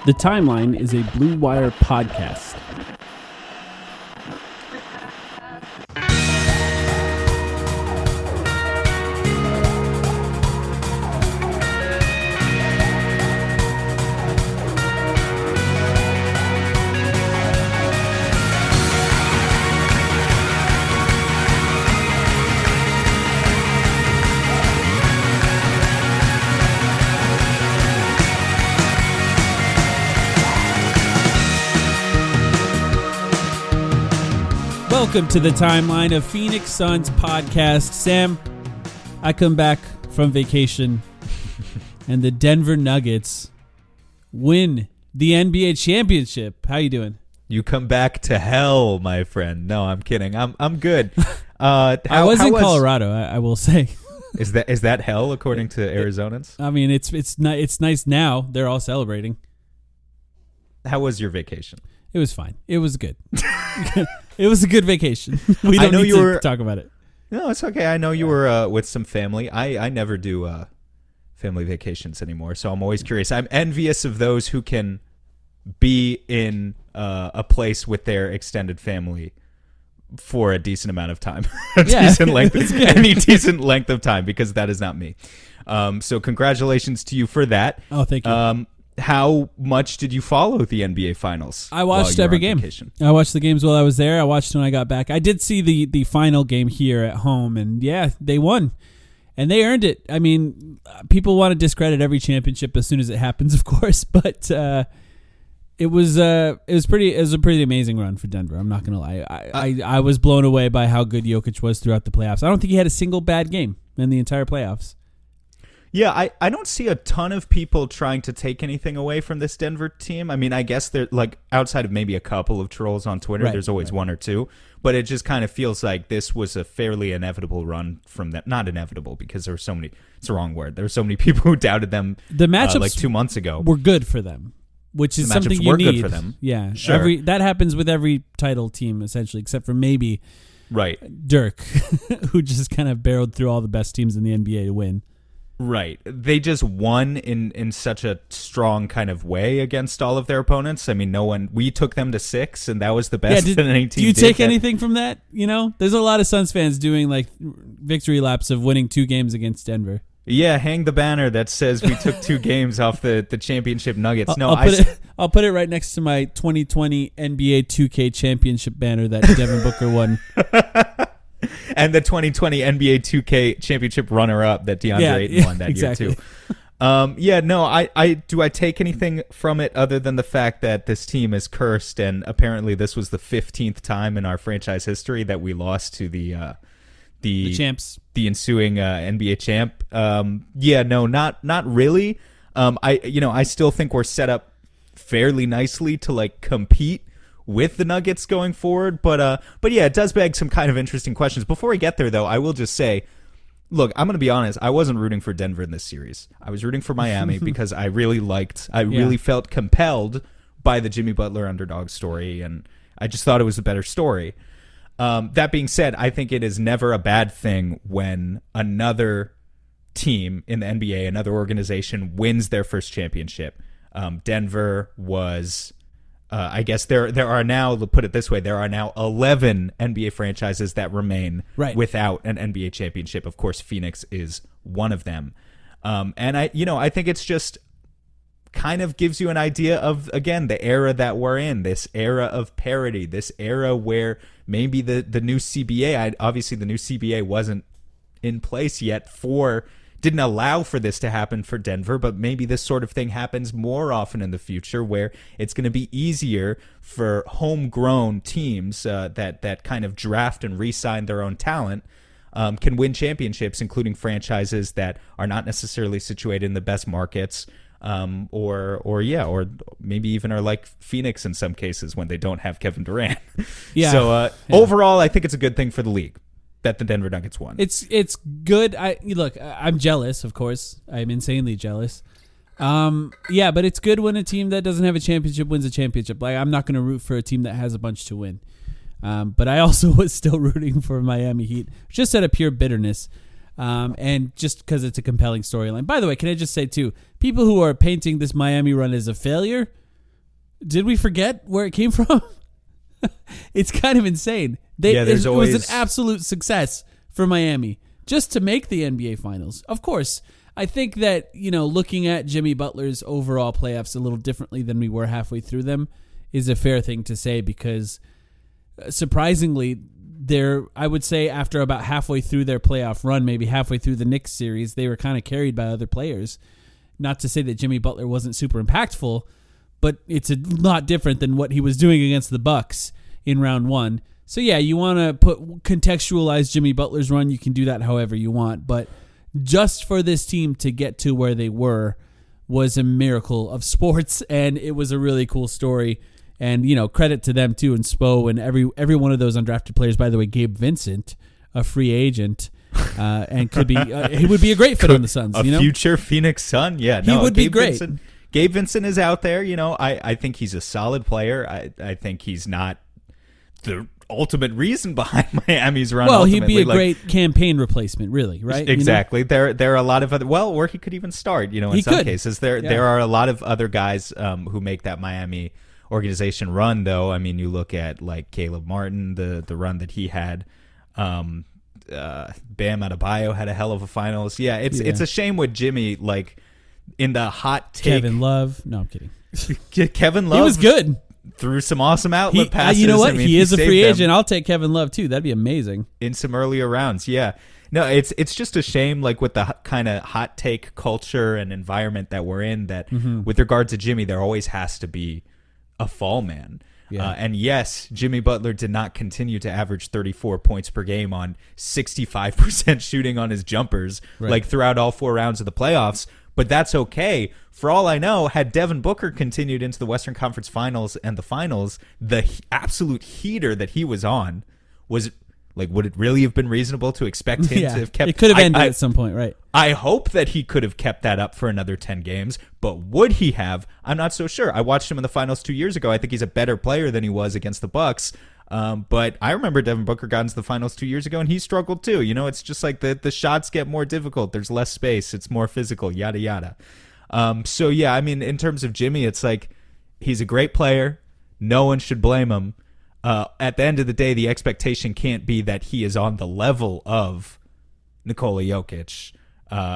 The Timeline is a Blue Wire podcast. Welcome to the Timeline of Phoenix Suns podcast. Sam, I come back from vacation and the Denver Nuggets win the NBA championship. How you doing? You come back to hell, my friend. No, I'm kidding. I'm good. I was in Colorado, I will say. Is that hell according to Arizonans? I mean, it's nice now. They're all celebrating. How was your vacation? It was fine. It was good. It was a good vacation. We don't need to talk about it. No, it's okay. I know you were with some family. I never do family vacations anymore, so I'm always curious. I'm envious of those who can be in a place with their extended family for a decent amount of time. Any decent length of time, because that is not me. So congratulations to you for that. Oh, thank you. How much did you follow the NBA Finals? I watched every game. Vacation? I watched the games while I was there. I watched when I got back. I did see the final game here at home, and yeah, they won. And they earned it. I mean, people want to discredit every championship as soon as it happens, of course, but it was a pretty amazing run for Denver. I'm not going to lie. I was blown away by how good Jokic was throughout the playoffs. I don't think he had a single bad game in the entire playoffs. Yeah, I don't see a ton of people trying to take anything away from this Denver team. I mean, I guess they're like outside of maybe a couple of trolls on Twitter, there's always one or two, but it just kind of feels like this was a fairly inevitable run from them. Not inevitable, because there were so many, it's the wrong word. There were so many people who doubted them the matchups like 2 months ago. Were good for them, which is something you need. Good for them. Yeah, sure. That happens with every title team, essentially, except for maybe Dirk, who just kind of barreled through all the best teams in the NBA to win. Right. They just won in such a strong kind of way against all of their opponents. I mean, we took them to 6, and that was the best that any team did. Do you take that. anything from that? You know, there's a lot of Suns fans doing like victory laps of winning 2 games against Denver. Yeah, hang the banner that says we took 2 games off the championship Nuggets. I'll put it right next to my 2020 NBA 2K championship banner that Devin Booker won. And the 2020 NBA 2K championship runner-up that DeAndre Ayton won that year too. I take anything from it other than the fact that this team is cursed, and apparently this was the 15th time in our franchise history that we lost to the champs, the ensuing NBA champ. Not really. I still think we're set up fairly nicely to like compete with the Nuggets going forward, but yeah, it does beg some kind of interesting questions. Before we get there, though, I will just say, look, I'm going to be honest. I wasn't rooting for Denver in this series. I was rooting for Miami because I really felt compelled by the Jimmy Butler underdog story, and I just thought it was a better story. That being said, I think it is never a bad thing when another team in the NBA, another organization, wins their first championship. Denver was... I guess there are now, to put it this way, there are now 11 NBA franchises that remain without an NBA championship. Of course, Phoenix is one of them. And I think it's just kind of gives you an idea of, again, the era that we're in, this era of parity, this era where maybe the new CBA, obviously the new CBA wasn't in place yet didn't allow for this to happen for Denver, but maybe this sort of thing happens more often in the future, where it's going to be easier for homegrown teams that kind of draft and re-sign their own talent can win championships, including franchises that are not necessarily situated in the best markets, or maybe even are like Phoenix in some cases when they don't have Kevin Durant. So overall, I think it's a good thing for the league that the Denver Nuggets won. It's good. I'm jealous, of course. I'm insanely jealous. But it's good when a team that doesn't have a championship wins a championship. Like, I'm not going to root for a team that has a bunch to win. But I also was still rooting for Miami Heat, just out of pure bitterness. And just because it's a compelling storyline. By the way, can I just say, too, people who are painting this Miami run as a failure, Did we forget where it came from? It's kind of insane. It was an absolute success for Miami just to make the NBA Finals. Of course, I think that, looking at Jimmy Butler's overall playoffs a little differently than we were halfway through them is a fair thing to say because surprisingly, I would say after about halfway through their playoff run, maybe halfway through the Knicks series, they were kind of carried by other players. Not to say that Jimmy Butler wasn't super impactful, but it's a lot different than what he was doing against the Bucks in round one. So yeah, you want to contextualize Jimmy Butler's run. You can do that however you want, but just for this team to get to where they were was a miracle of sports, and it was a really cool story. And credit to them too, and Spo and every one of those undrafted players. By the way, Gabe Vincent, a free agent, and could be he would be a great fit on the Suns. Future Phoenix Sun, yeah, he would be great. Gabe Vincent is out there. I think he's a solid player. I think he's not the ultimate reason behind Miami's run. Well, he'd be a great campaign replacement, really, right? Exactly. There are a lot of other, or he could even start. In some cases, there are a lot of other guys who make that Miami organization run. Though, I mean, you look at like Caleb Martin, the run that he had. Bam Adebayo had a hell of a finals. Yeah, it's a shame with Jimmy, like in the hot take. Kevin Love. No, I'm kidding. Kevin Love. He was good. Threw some awesome outlet passes. You know what? He is a free agent. I'll take Kevin Love too. That'd be amazing. In some earlier rounds, yeah. No, it's just a shame, like with the kind of hot take culture and environment that we're in, that with regard to Jimmy, there always has to be a fall man. Yeah. And yes, Jimmy Butler did not continue to average 34 points per game on 65% shooting on his jumpers, like throughout all 4 rounds of the playoffs. But that's okay. For all I know, had Devin Booker continued into the Western Conference Finals and the Finals, the absolute heater that he was on was like, would it really have been reasonable to expect him to have kept? It could have ended at some point, right? I hope that he could have kept that up for another 10 games, but would he have? I'm not so sure. I watched him in the Finals 2 years ago. I think he's a better player than he was against the Bucks. But I remember Devin Booker got into the Finals 2 years ago, and he struggled too. It's just like the shots get more difficult. There's less space. It's more physical, yada, yada. So, yeah, I mean, in terms of Jimmy, it's like he's a great player. No one should blame him. At the end of the day, the expectation can't be that he is on the level of Nikola Jokic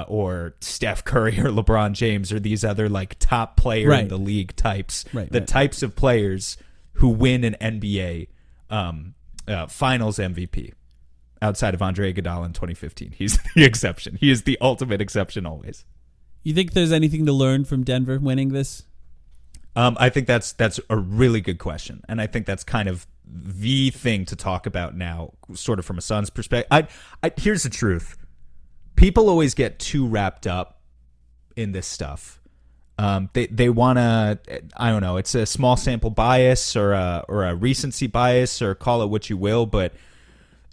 or Steph Curry or LeBron James or these other like top player in the league types. Types of players who win an NBA Finals MVP outside of Andre Iguodala in 2015. He's the exception. He is the ultimate exception always. You think there's anything to learn from Denver winning this? I think that's a really good question, and I think that's kind of the thing to talk about now, sort of from a Suns perspective. Here's the truth: people always get too wrapped up in this stuff. They want to, I don't know, it's a small sample bias or a recency bias, or call it what you will, but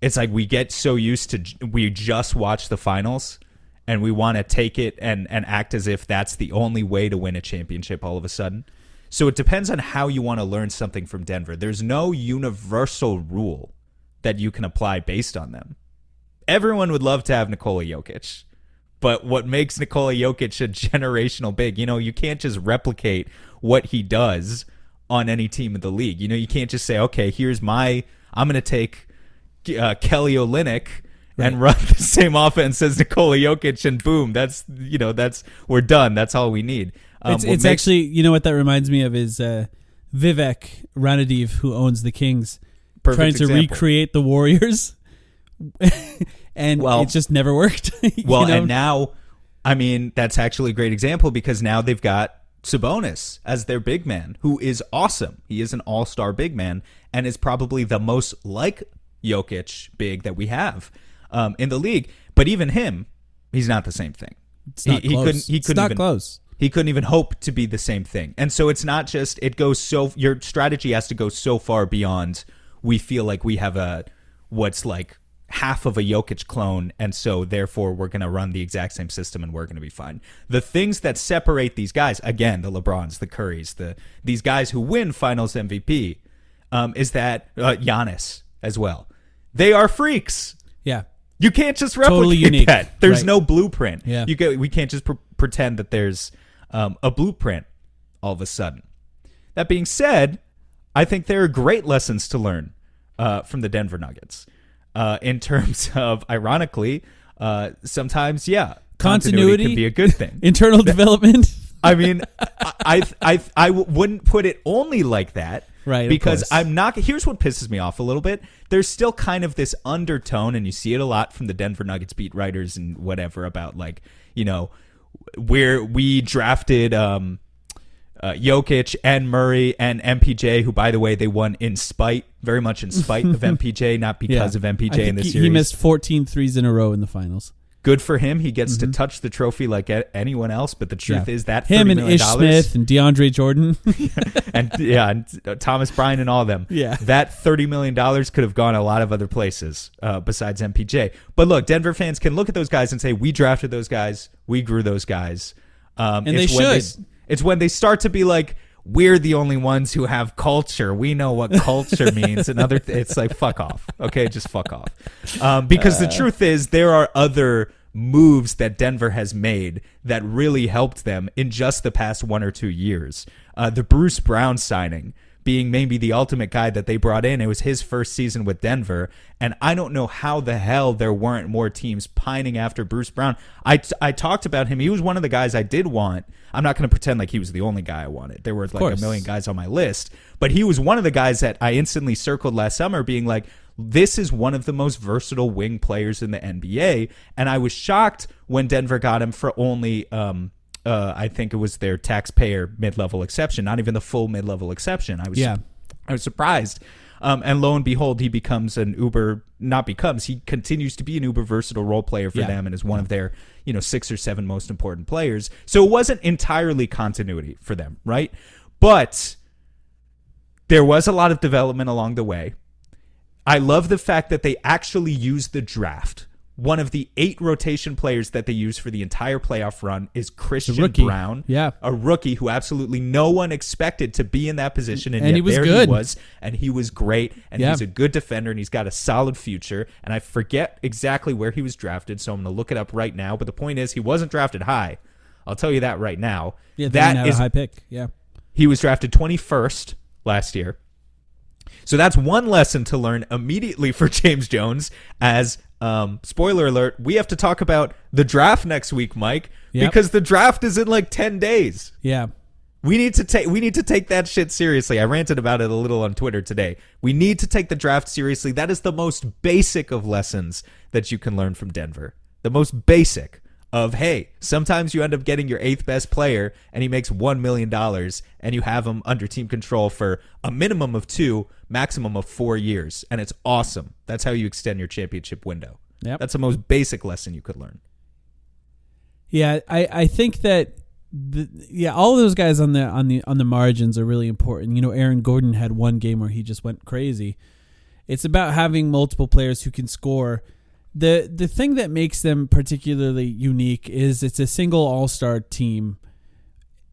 it's like we get so used to, we just watch the finals and we want to take it and act as if that's the only way to win a championship all of a sudden. So it depends on how you want to learn something from Denver. There's no universal rule that you can apply based on them. Everyone would love to have Nikola Jokic. But what makes Nikola Jokic a generational big, you can't just replicate what he does on any team in the league. You can't just say, okay, I'm going to take Kelly Olynyk and run the same offense as Nikola Jokic, and boom, we're done. That's all we need. It's actually, you know what that reminds me of is Vivek Ranadiv, who owns the Kings, trying to recreate the Warriors. And it just never worked. And now, I mean, that's actually a great example because now they've got Sabonis as their big man, who is awesome. He is an all-star big man and is probably the most like Jokic big that we have in the league. But even him, he's not the same thing. It's not close. It's not close. He couldn't even hope to be the same thing. And so it's not just, your strategy has to go so far beyond, we feel like we have what's like half of a Jokic clone, and so therefore we're going to run the exact same system and we're going to be fine. The things that separate these guys, again, the LeBrons, the Currys, these guys who win Finals MVP, is that Giannis as well. They are freaks. Yeah. You can't just replicate that. There's no blueprint. Yeah. We can't just pretend that there's a blueprint all of a sudden. That being said, I think there are great lessons to learn from the Denver Nuggets in terms of, ironically, sometimes, continuity can be a good thing. Internal development. I mean, I wouldn't put it only like that. Right. Because I'm not. Here's what pisses me off a little bit. There's still kind of this undertone, and you see it a lot from the Denver Nuggets beat writers and whatever about, like, you know, where we drafted Jokic and Murray and MPJ, who, by the way, they won very much in spite of MPJ, not because of MPJ in this series. He missed 14 threes in a row in the finals. Good for him. He gets to touch the trophy like anyone else. But the truth is that him $30 and million, Ish Smith and DeAndre Jordan and Thomas Bryant and all of them. Yeah, that $30 million could have gone a lot of other places besides MPJ. But look, Denver fans can look at those guys and say, we drafted those guys, we grew those guys, and they should. It's when they start to be like, we're the only ones who have culture. We know what culture means. It's like, fuck off. Okay, just fuck off. Because the truth is, there are other moves that Denver has made that really helped them in just the past 1 or 2 years. The Bruce Brown signing being maybe the ultimate guy that they brought in. It was his first season with Denver, and I don't know how the hell there weren't more teams pining after Bruce Brown. I talked about him. He was one of the guys I did want. I'm not going to pretend like he was the only guy I wanted. There were like a million guys on my list, but he was one of the guys that I instantly circled last summer, being like, this is one of the most versatile wing players in the NBA, and I was shocked when Denver got him for only I think it was their taxpayer mid-level exception, not even the full mid-level exception. I was surprised. And lo and behold, he becomes he continues to be an uber versatile role player for them and is one of their, 6 or 7 most important players. So it wasn't entirely continuity for them, right? But there was a lot of development along the way. I love the fact that they actually used the draft. One of the 8 rotation players that they used for the entire playoff run is Christian Brown, a rookie who absolutely no one expected to be in that position, and yet he was good. He was great, and he's a good defender, and he's got a solid future. And I forget exactly where he was drafted, so I'm going to look it up right now. But the point is, he wasn't drafted high. I'll tell you that right now. Yeah, that is a high pick. Yeah, he was drafted 21st last year. So that's one lesson to learn immediately for James Jones. As spoiler alert, we have to talk about the draft next week, Mike, because the draft is in like 10 days. Yeah. We need to take that shit seriously. I ranted about it a little on Twitter today. We need to take the draft seriously. That is the most basic of lessons that you can learn from Denver. The most basic of, hey, sometimes you end up getting your 8th best player and he makes $1 million and you have him under team control for a minimum of 2, maximum of 4 years. And it's awesome. That's how you extend your championship window. Yep. That's the most basic lesson you could learn. Yeah, I think that all of those guys on the margins are really important. Aaron Gordon had one game where he just went crazy. It's about having multiple players who can score. The thing that makes them particularly unique is it's a single all-star team.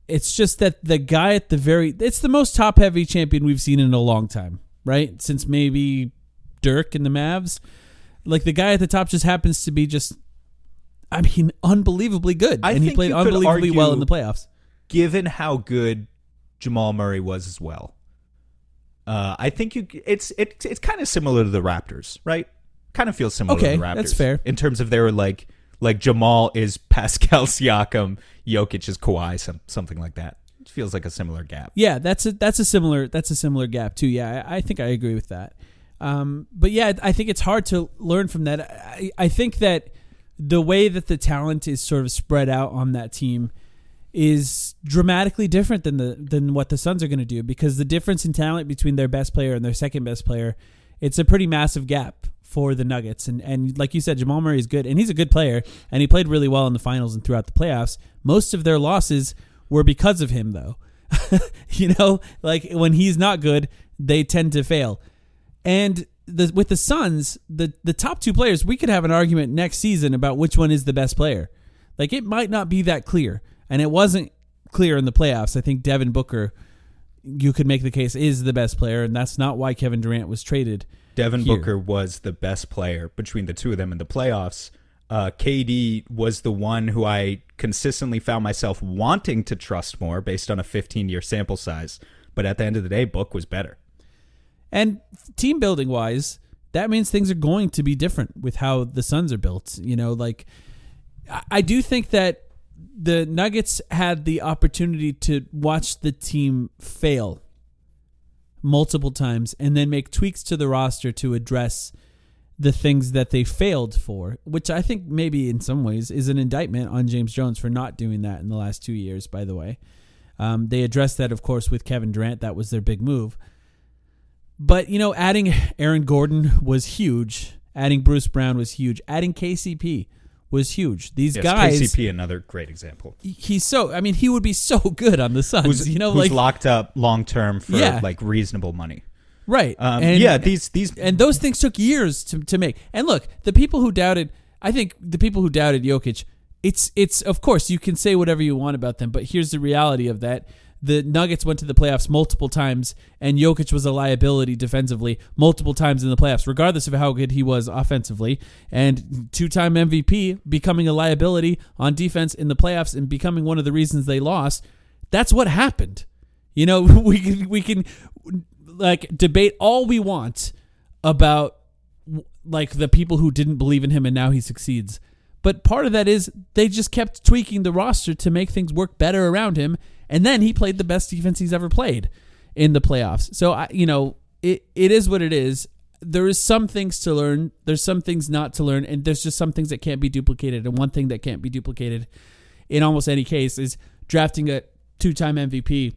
It's just that the guy at it's the most top-heavy champion we've seen in a long time, right? Since maybe Dirk and the Mavs. Like, the guy at the top just happens to be unbelievably good. And he played unbelievably well in the playoffs. Given how good Jamal Murray was as well. I think it's kind of similar to the Raptors, right? Kind of feels similar to the Raptors. That's fair. In terms of their like Jamal is Pascal Siakam, Jokic is Kawhi, something like that. It feels like a similar gap. Yeah, that's a similar gap too. Yeah, I think I agree with that. But yeah, I think it's hard to learn from that. I think that the way that the talent is sort of spread out on that team is dramatically different than what the Suns are going to do, because the difference in talent between their best player and their second best player, it's a pretty massive gap for the Nuggets. And like you said, Jamal Murray is good, and he's a good player, and he played really well in the finals and throughout the playoffs. Most of their losses were because of him, though. Like when he's not good, they tend to fail. And with the Suns, the top 2 players, we could have an argument next season about which one is the best player. Like, it might not be that clear, and it wasn't clear in the playoffs. I think Devin Booker, you could make the case, is the best player, and that's not why Kevin Durant was traded. Devin Booker was the best player between the two of them in the playoffs. KD was the one who I consistently found myself wanting to trust more based on a 15-year sample size. But at the end of the day, Book was better. And team building wise, that means things are going to be different with how the Suns are built. I do think that the Nuggets had the opportunity to watch the team fail multiple times and then make tweaks to the roster to address the things that they failed for, which I think maybe in some ways is an indictment on James Jones for not doing that in the last 2 years, by the way. They addressed that, of course, with Kevin Durant. That was their big move. But, adding Aaron Gordon was huge. Adding Bruce Brown was huge. Adding KCP was huge. These guys... KCP, another great example. He would be so good on the Suns. Who's locked up long-term for, reasonable money. Right. These and those things took years to make. And look, the people who doubted Jokic, it's of course you can say whatever you want about them, but here's the reality of that. The Nuggets went to the playoffs multiple times, and Jokic was a liability defensively multiple times in the playoffs, regardless of how good he was offensively. And two-time MVP becoming a liability on defense in the playoffs and becoming one of the reasons they lost. That's what happened. We can debate all we want about the people who didn't believe in him and now he succeeds. But part of that is they just kept tweaking the roster to make things work better around him. And then he played the best defense he's ever played in the playoffs. So, it is what it is. There is some things to learn. There's some things not to learn. And there's just some things that can't be duplicated. And one thing that can't be duplicated in almost any case is drafting a two-time MVP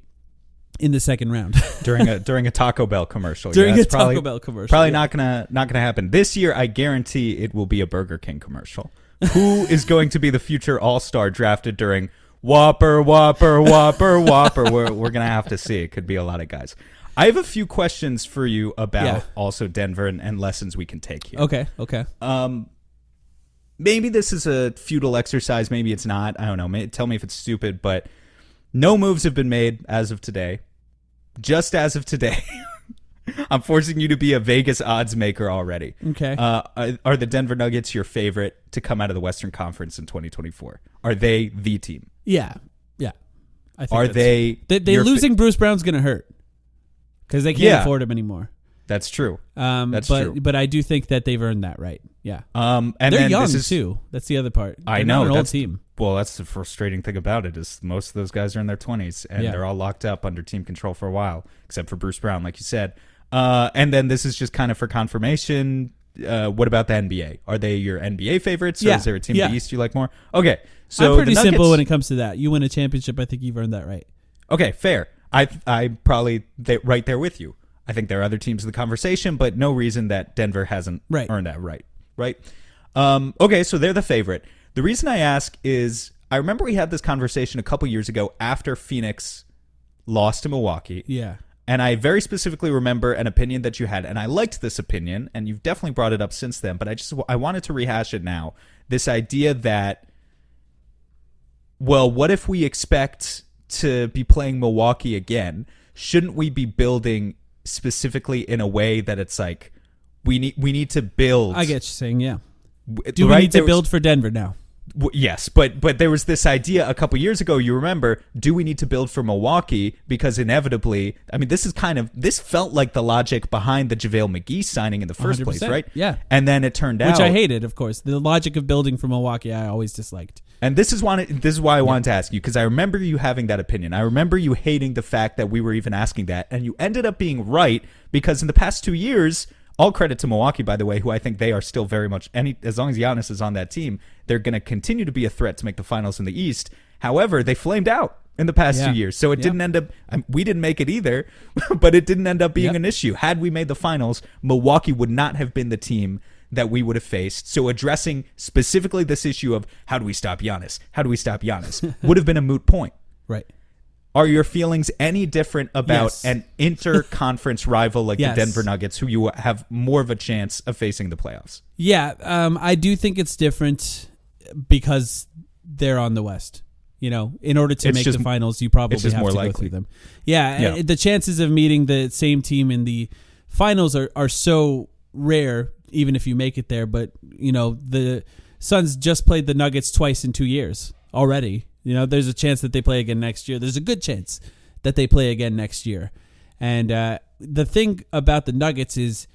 in the second round. during a Taco Bell commercial. Taco Bell commercial. Probably not gonna happen. This year, I guarantee it will be a Burger King commercial. Who is going to be the future All-Star drafted during Whopper, Whopper, Whopper, Whopper? We're going to have to see. It could be a lot of guys. I have a few questions for you about also Denver and lessons we can take here. Okay. Maybe this is a futile exercise. Maybe it's not. I don't know. Tell me if it's stupid, but no moves have been made as of today. Just as of today. I'm forcing you to be a Vegas odds maker already. Okay. Are the Denver Nuggets your favorite to come out of the Western Conference in 2024? Are they the team? Yeah. I think are they losing Bruce Brown's going to hurt because they can't afford him anymore. That's true. True. But I do think that they've earned that right. Yeah. And they're young too. That's the other part. I know. Not an old team. Well, that's the frustrating thing about it is most of those guys are in their 20s and they're all locked up under team control for a while, except for Bruce Brown, like you said. And then this is just kind of for confirmation. What about the NBA? Are they your NBA favorites, or is there a team in the East you like more? Okay, so I'm pretty simple when it comes to that. You win a championship, I think you've earned that right. Okay, fair. I probably right there with you. I think there are other teams in the conversation, but no reason that Denver hasn't earned that right. Right? Okay, so they're the favorite. The reason I ask is I remember we had this conversation a couple years ago after Phoenix lost to Milwaukee. Yeah. And I very specifically remember an opinion that you had, and I liked this opinion, and you've definitely brought it up since then, but I wanted to rehash it now. This idea that, well, what if we expect to be playing Milwaukee again? Shouldn't we be building specifically in a way that it's like we need to build? I get you saying, yeah. Do we need to build for Denver now? Yes, but there was this idea a couple years ago, you remember, do we need to build for Milwaukee? Because inevitably, I mean, this felt like the logic behind the JaVale McGee signing in the first place, right? Yeah. And then it turned out... Which I hated, of course. The logic of building for Milwaukee, I always disliked. And this is why I wanted to ask you, because I remember you having that opinion. I remember you hating the fact that we were even asking that, and you ended up being right, because in the past 2 years... All credit to Milwaukee, by the way, who I think they are still very much, as long as Giannis is on that team, they're going to continue to be a threat to make the finals in the East. However, they flamed out in the past 2 years. So it didn't end up, we didn't make it either, but it didn't end up being an issue. Had we made the finals, Milwaukee would not have been the team that we would have faced. So addressing specifically this issue of how do we stop Giannis? How do we stop Giannis? Would have been a moot point. Right. Are your feelings any different about an inter-conference rival like the Denver Nuggets, who you have more of a chance of facing the playoffs? Yeah, I do think it's different because they're on the West. In order to make the finals, you probably have to go through them. Yeah, the chances of meeting the same team in the finals are so rare, even if you make it there. But, the Suns just played the Nuggets twice in 2 years already. There's a chance that they play again next year. There's a good chance that they play again next year. And the thing about the Nuggets is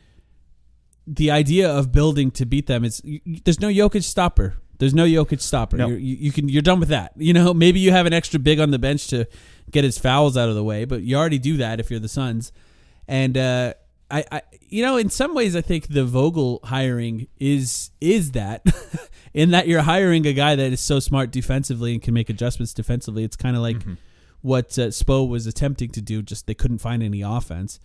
the idea of building to beat them is there's no Jokic stopper. There's no Jokic stopper. No. You're done with that. Maybe you have an extra big on the bench to get his fouls out of the way, but you already do that if you're the Suns. And I in some ways, I think the Vogel hiring is that in that you're hiring a guy that is so smart defensively and can make adjustments defensively. It's kind of like what Spo was attempting to do. Just they couldn't find any offense.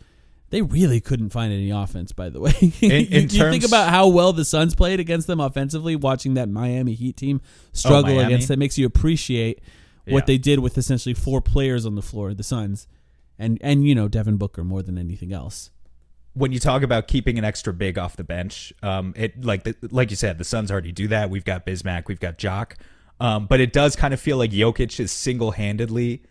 They really couldn't find any offense, by the way. You think about how well the Suns played against them offensively, watching that Miami Heat team struggle against them makes you appreciate what they did with essentially 4 players on the floor, the Suns, and Devin Booker more than anything else. When you talk about keeping an extra big off the bench, like you said, the Suns already do that. We've got Bismack, we've got Jock, but it does kind of feel like Jokic is single-handedly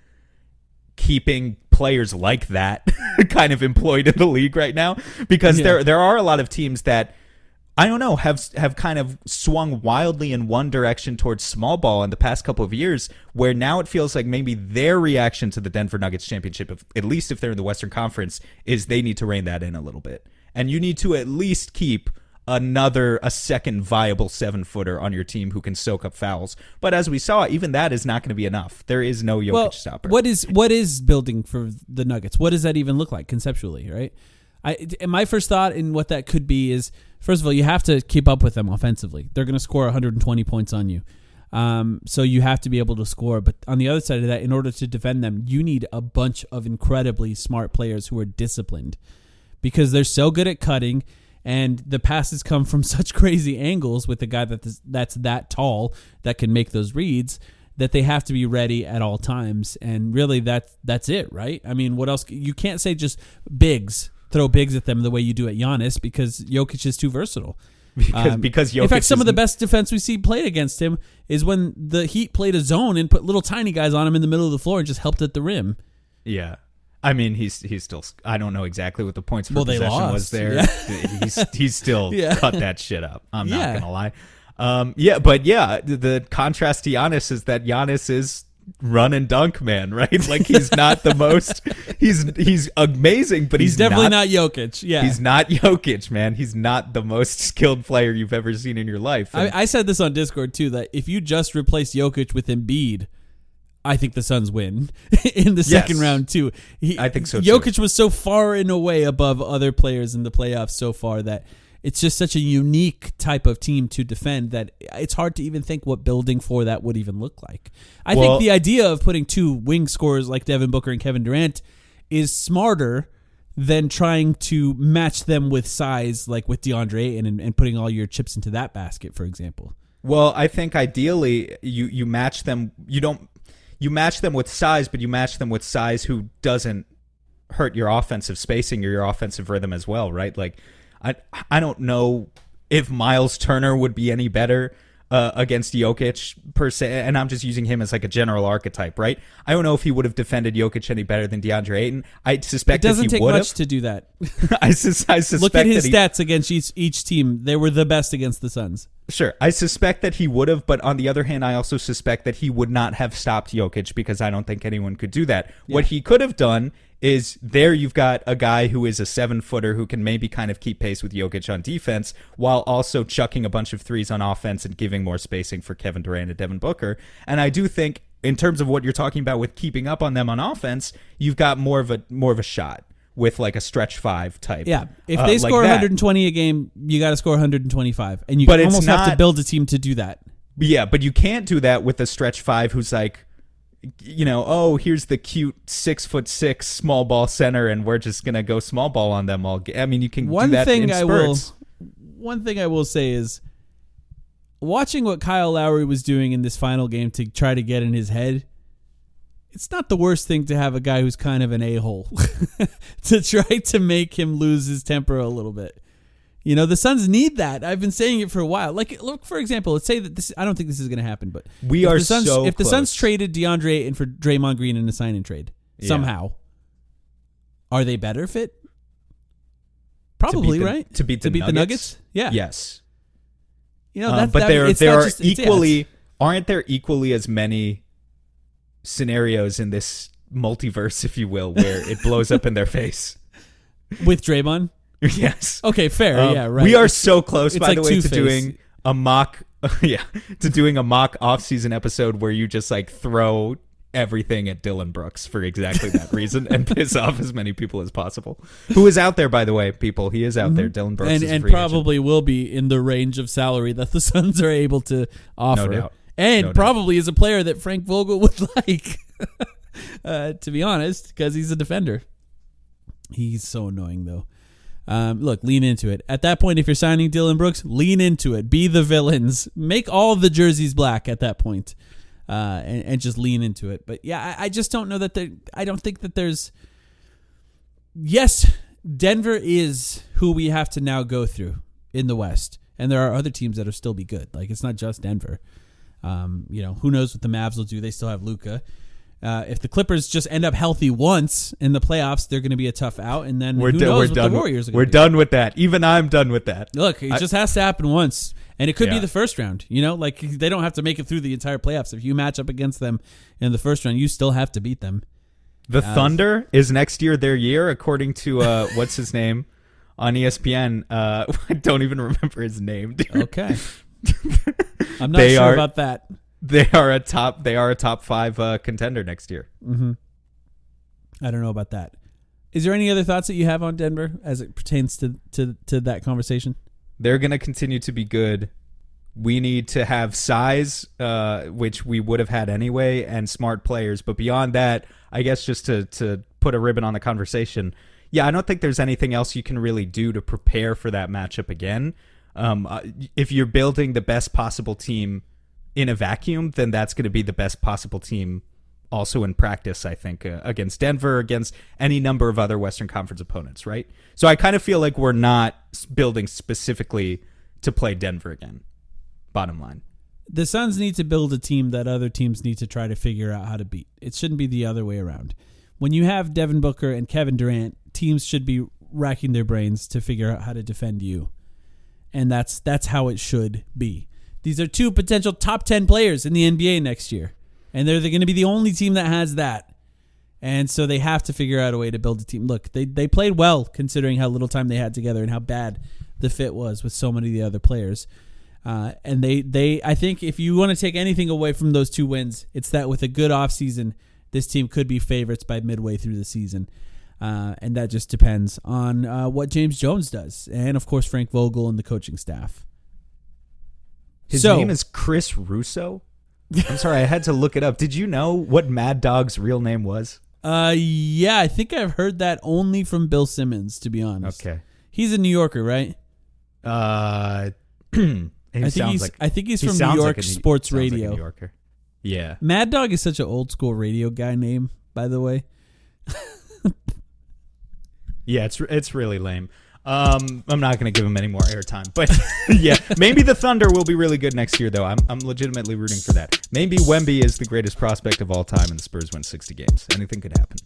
keeping players like that kind of employed in the league right now, because there are a lot of teams that, I don't know, have kind of swung wildly in one direction towards small ball in the past couple of years, where now it feels like maybe their reaction to the Denver Nuggets championship, at least if they're in the Western Conference, is they need to rein that in a little bit. And you need to at least keep a second viable 7-footer on your team who can soak up fouls. But as we saw, even that is not going to be enough. There is no Jokic stopper. What is building for the Nuggets? What does that even look like conceptually, right? My first thought in what that could be is, first of all, you have to keep up with them offensively. They're going to score 120 points on you. So you have to be able to score. But on the other side of that, in order to defend them, you need a bunch of incredibly smart players who are disciplined, because they're so good at cutting, and the passes come from such crazy angles with a guy that's that tall that can make those reads, that they have to be ready at all times. And really, that's it, right? I mean, what else? You can't say just bigs. Throw bigs at them the way you do at Giannis, because Jokic is too versatile. Because Jokic, in fact, some of the best defense we see played against him is when the Heat played a zone and put little tiny guys on him in the middle of the floor and just helped at the rim. Yeah. I mean, he's still. I don't know exactly what the points per possession was there. Yeah. He's still cut that shit up. I'm not gonna lie. The contrast to Giannis is that Giannis is run and dunk man, right? Like, he's not the most. He's amazing, but he's definitely not Jokic. Yeah, he's not Jokic, man. He's not the most skilled player you've ever seen in your life. I said this on Discord too, that if you just replace Jokic with Embiid, I think the Suns win in the second round too. I think so too. Jokic was so far and away above other players in the playoffs so far that it's just such a unique type of team to defend that it's hard to even think what building for that would even look like. I think the idea of putting 2 wing scorers like Devin Booker and Kevin Durant is smarter than trying to match them with size, like with DeAndre Ayton, and putting all your chips into that basket, for example. Well, I think ideally you match them. You match them with size, but you match them with size who doesn't hurt your offensive spacing or your offensive rhythm as well, right? Like, I don't know if Miles Turner would be any better against Jokic per se, and I'm just using him as like a general archetype, right? I don't know if he would have defended Jokic any better than DeAndre Ayton. I suspect it doesn't that he take would much have. to do that. I suspect. Look at his stats against each team. They were the best against the Suns. Sure, I suspect that he would have, but on the other hand, I also suspect that he would not have stopped Jokic, because I don't think anyone could do that. Yeah. What he could have done is, there you've got a guy who is a 7-footer who can maybe kind of keep pace with Jokic on defense, while also chucking a bunch of threes on offense and giving more spacing for Kevin Durant and Devin Booker. And I do think, in terms of what you're talking about with keeping up on them on offense, you've got more of a shot with like a stretch 5 type. Yeah, if they score 120 a game, you got to score 125, and you almost have to build a team to do that. Yeah, but you can't do that with a stretch 5 who's like, here's the cute 6'6" small ball center, and we're just gonna go small ball on them all. I mean, you can do that in spurts. One thing I will say is, watching what Kyle Lowry was doing in this final game to try to get in his head, it's not the worst thing to have a guy who's kind of an a-hole to try to make him lose his temper a little bit. The Suns need that. I've been saying it for a while. Like, look, for example, let's say that this. I don't think this is going to happen, but if the Suns traded DeAndre Ayton for Draymond Green in a sign and trade somehow, are they better fit? Probably, right? To beat the Nuggets? Yeah. Yes. But aren't there equally as many scenarios in this multiverse, if you will, where it blows up in their face. With Draymond? Yes. Okay, fair. Yeah, right. We are so close, by like the way, to Two-Face. doing a mock off-season episode where you just like throw everything at Dylan Brooks for exactly that reason and piss off as many people as possible. Who is out there, by the way, people? He is out there. Dylan Brooks is a and free probably will be in the range of salary that the Suns are able to offer. No doubt. And probably is a player that Frank Vogel would like, to be honest, because he's a defender. He's so annoying, though. Look, lean into it. At that point, if you're signing Dylan Brooks, lean into it. Be the villains. Make all the jerseys black at that point, and just lean into it. But yeah, I just don't know that I don't think that there's. Yes, Denver is who we have to now go through in the West, and there are other teams that'll still be good. Like, it's not just Denver. Who knows what the Mavs will do? They still have Luka. If the Clippers just end up healthy once in the playoffs, they're going to be a tough out. And then who knows what the Warriors are going to do. We're done with that. Even I'm done with that. Look, it just has to happen once. And it could be the first round. Like they don't have to make it through the entire playoffs. If you match up against them in the first round, you still have to beat them. The Thunder is next year their year, according to what's his name on ESPN. I don't even remember his name, dude. Okay. I'm not sure about that. They are a top 5 contender next year. Mm-hmm. I don't know about that. Is there any other thoughts that you have on Denver as it pertains to that conversation? They're going to continue to be good. We need to have size, which we would have had anyway, and smart players. But beyond that, I guess just to put a ribbon on the conversation, I don't think there's anything else you can really do to prepare for that matchup again. If you're building the best possible team in a vacuum, then that's going to be the best possible team also in practice, I think, against Denver, against any number of other Western Conference opponents, right? So I kind of feel like we're not building specifically to play Denver again, bottom line. The Suns need to build a team that other teams need to try to figure out how to beat. It shouldn't be the other way around. When you have Devin Booker and Kevin Durant, teams should be racking their brains to figure out how to defend you. And that's how it should be. These are 2 potential top 10 players in the NBA next year. And they're going to be the only team that has that. And so they have to figure out a way to build a team. Look, they played well considering how little time they had together and how bad the fit was with so many of the other players. And I think if you want to take anything away from those 2 wins, it's that with a good offseason, this team could be favorites by midway through the season. And that just depends on what James Jones does. And, of course, Frank Vogel and the coaching staff. His name is Chris Russo? I'm sorry, I had to look it up. Did you know what Mad Dog's real name was? Yeah, I think I've heard that only from Bill Simmons, to be honest. Okay. He's a New Yorker, right? I think he's from New York Sports Radio. Like a New Yorker. Yeah. Mad Dog is such an old school radio guy name, by the way. Yeah, it's really lame. I'm not going to give him any more airtime, but yeah, maybe the Thunder will be really good next year, though. I'm legitimately rooting for that. Maybe Wemby is the greatest prospect of all time, and the Spurs win 60 games. Anything could happen.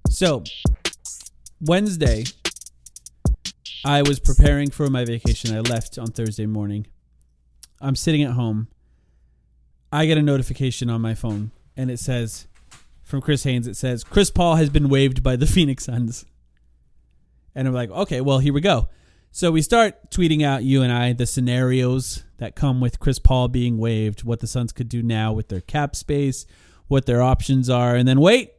So, Wednesday, I was preparing for my vacation. I left on Thursday morning. I'm sitting at home. I get a notification on my phone, and it says, from Chris Haynes, it says, Chris Paul has been waived by the Phoenix Suns. And I'm like, okay, well, here we go. So we start tweeting out, you and I, the scenarios that come with Chris Paul being waived, what the Suns could do now with their cap space, what their options are, and then wait.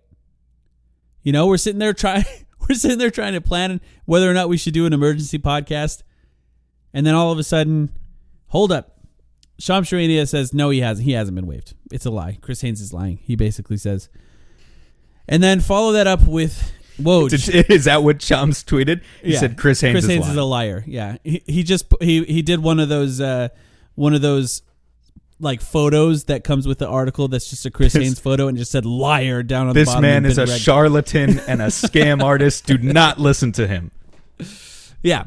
We're sitting there trying to plan whether or not we should do an emergency podcast. And then all of a sudden, hold up. Shams Charania says, no, he hasn't been waived. It's a lie. Chris Haynes is lying. He basically says. And then follow that up with Woj. Is that what Shams tweeted? He said Chris Haynes is a liar. Yeah. He did one of those like photos that comes with the article that's just a Chris Haynes photo and just said liar down on the bottom. This man is a charlatan and a scam artist. Do not listen to him. Yeah.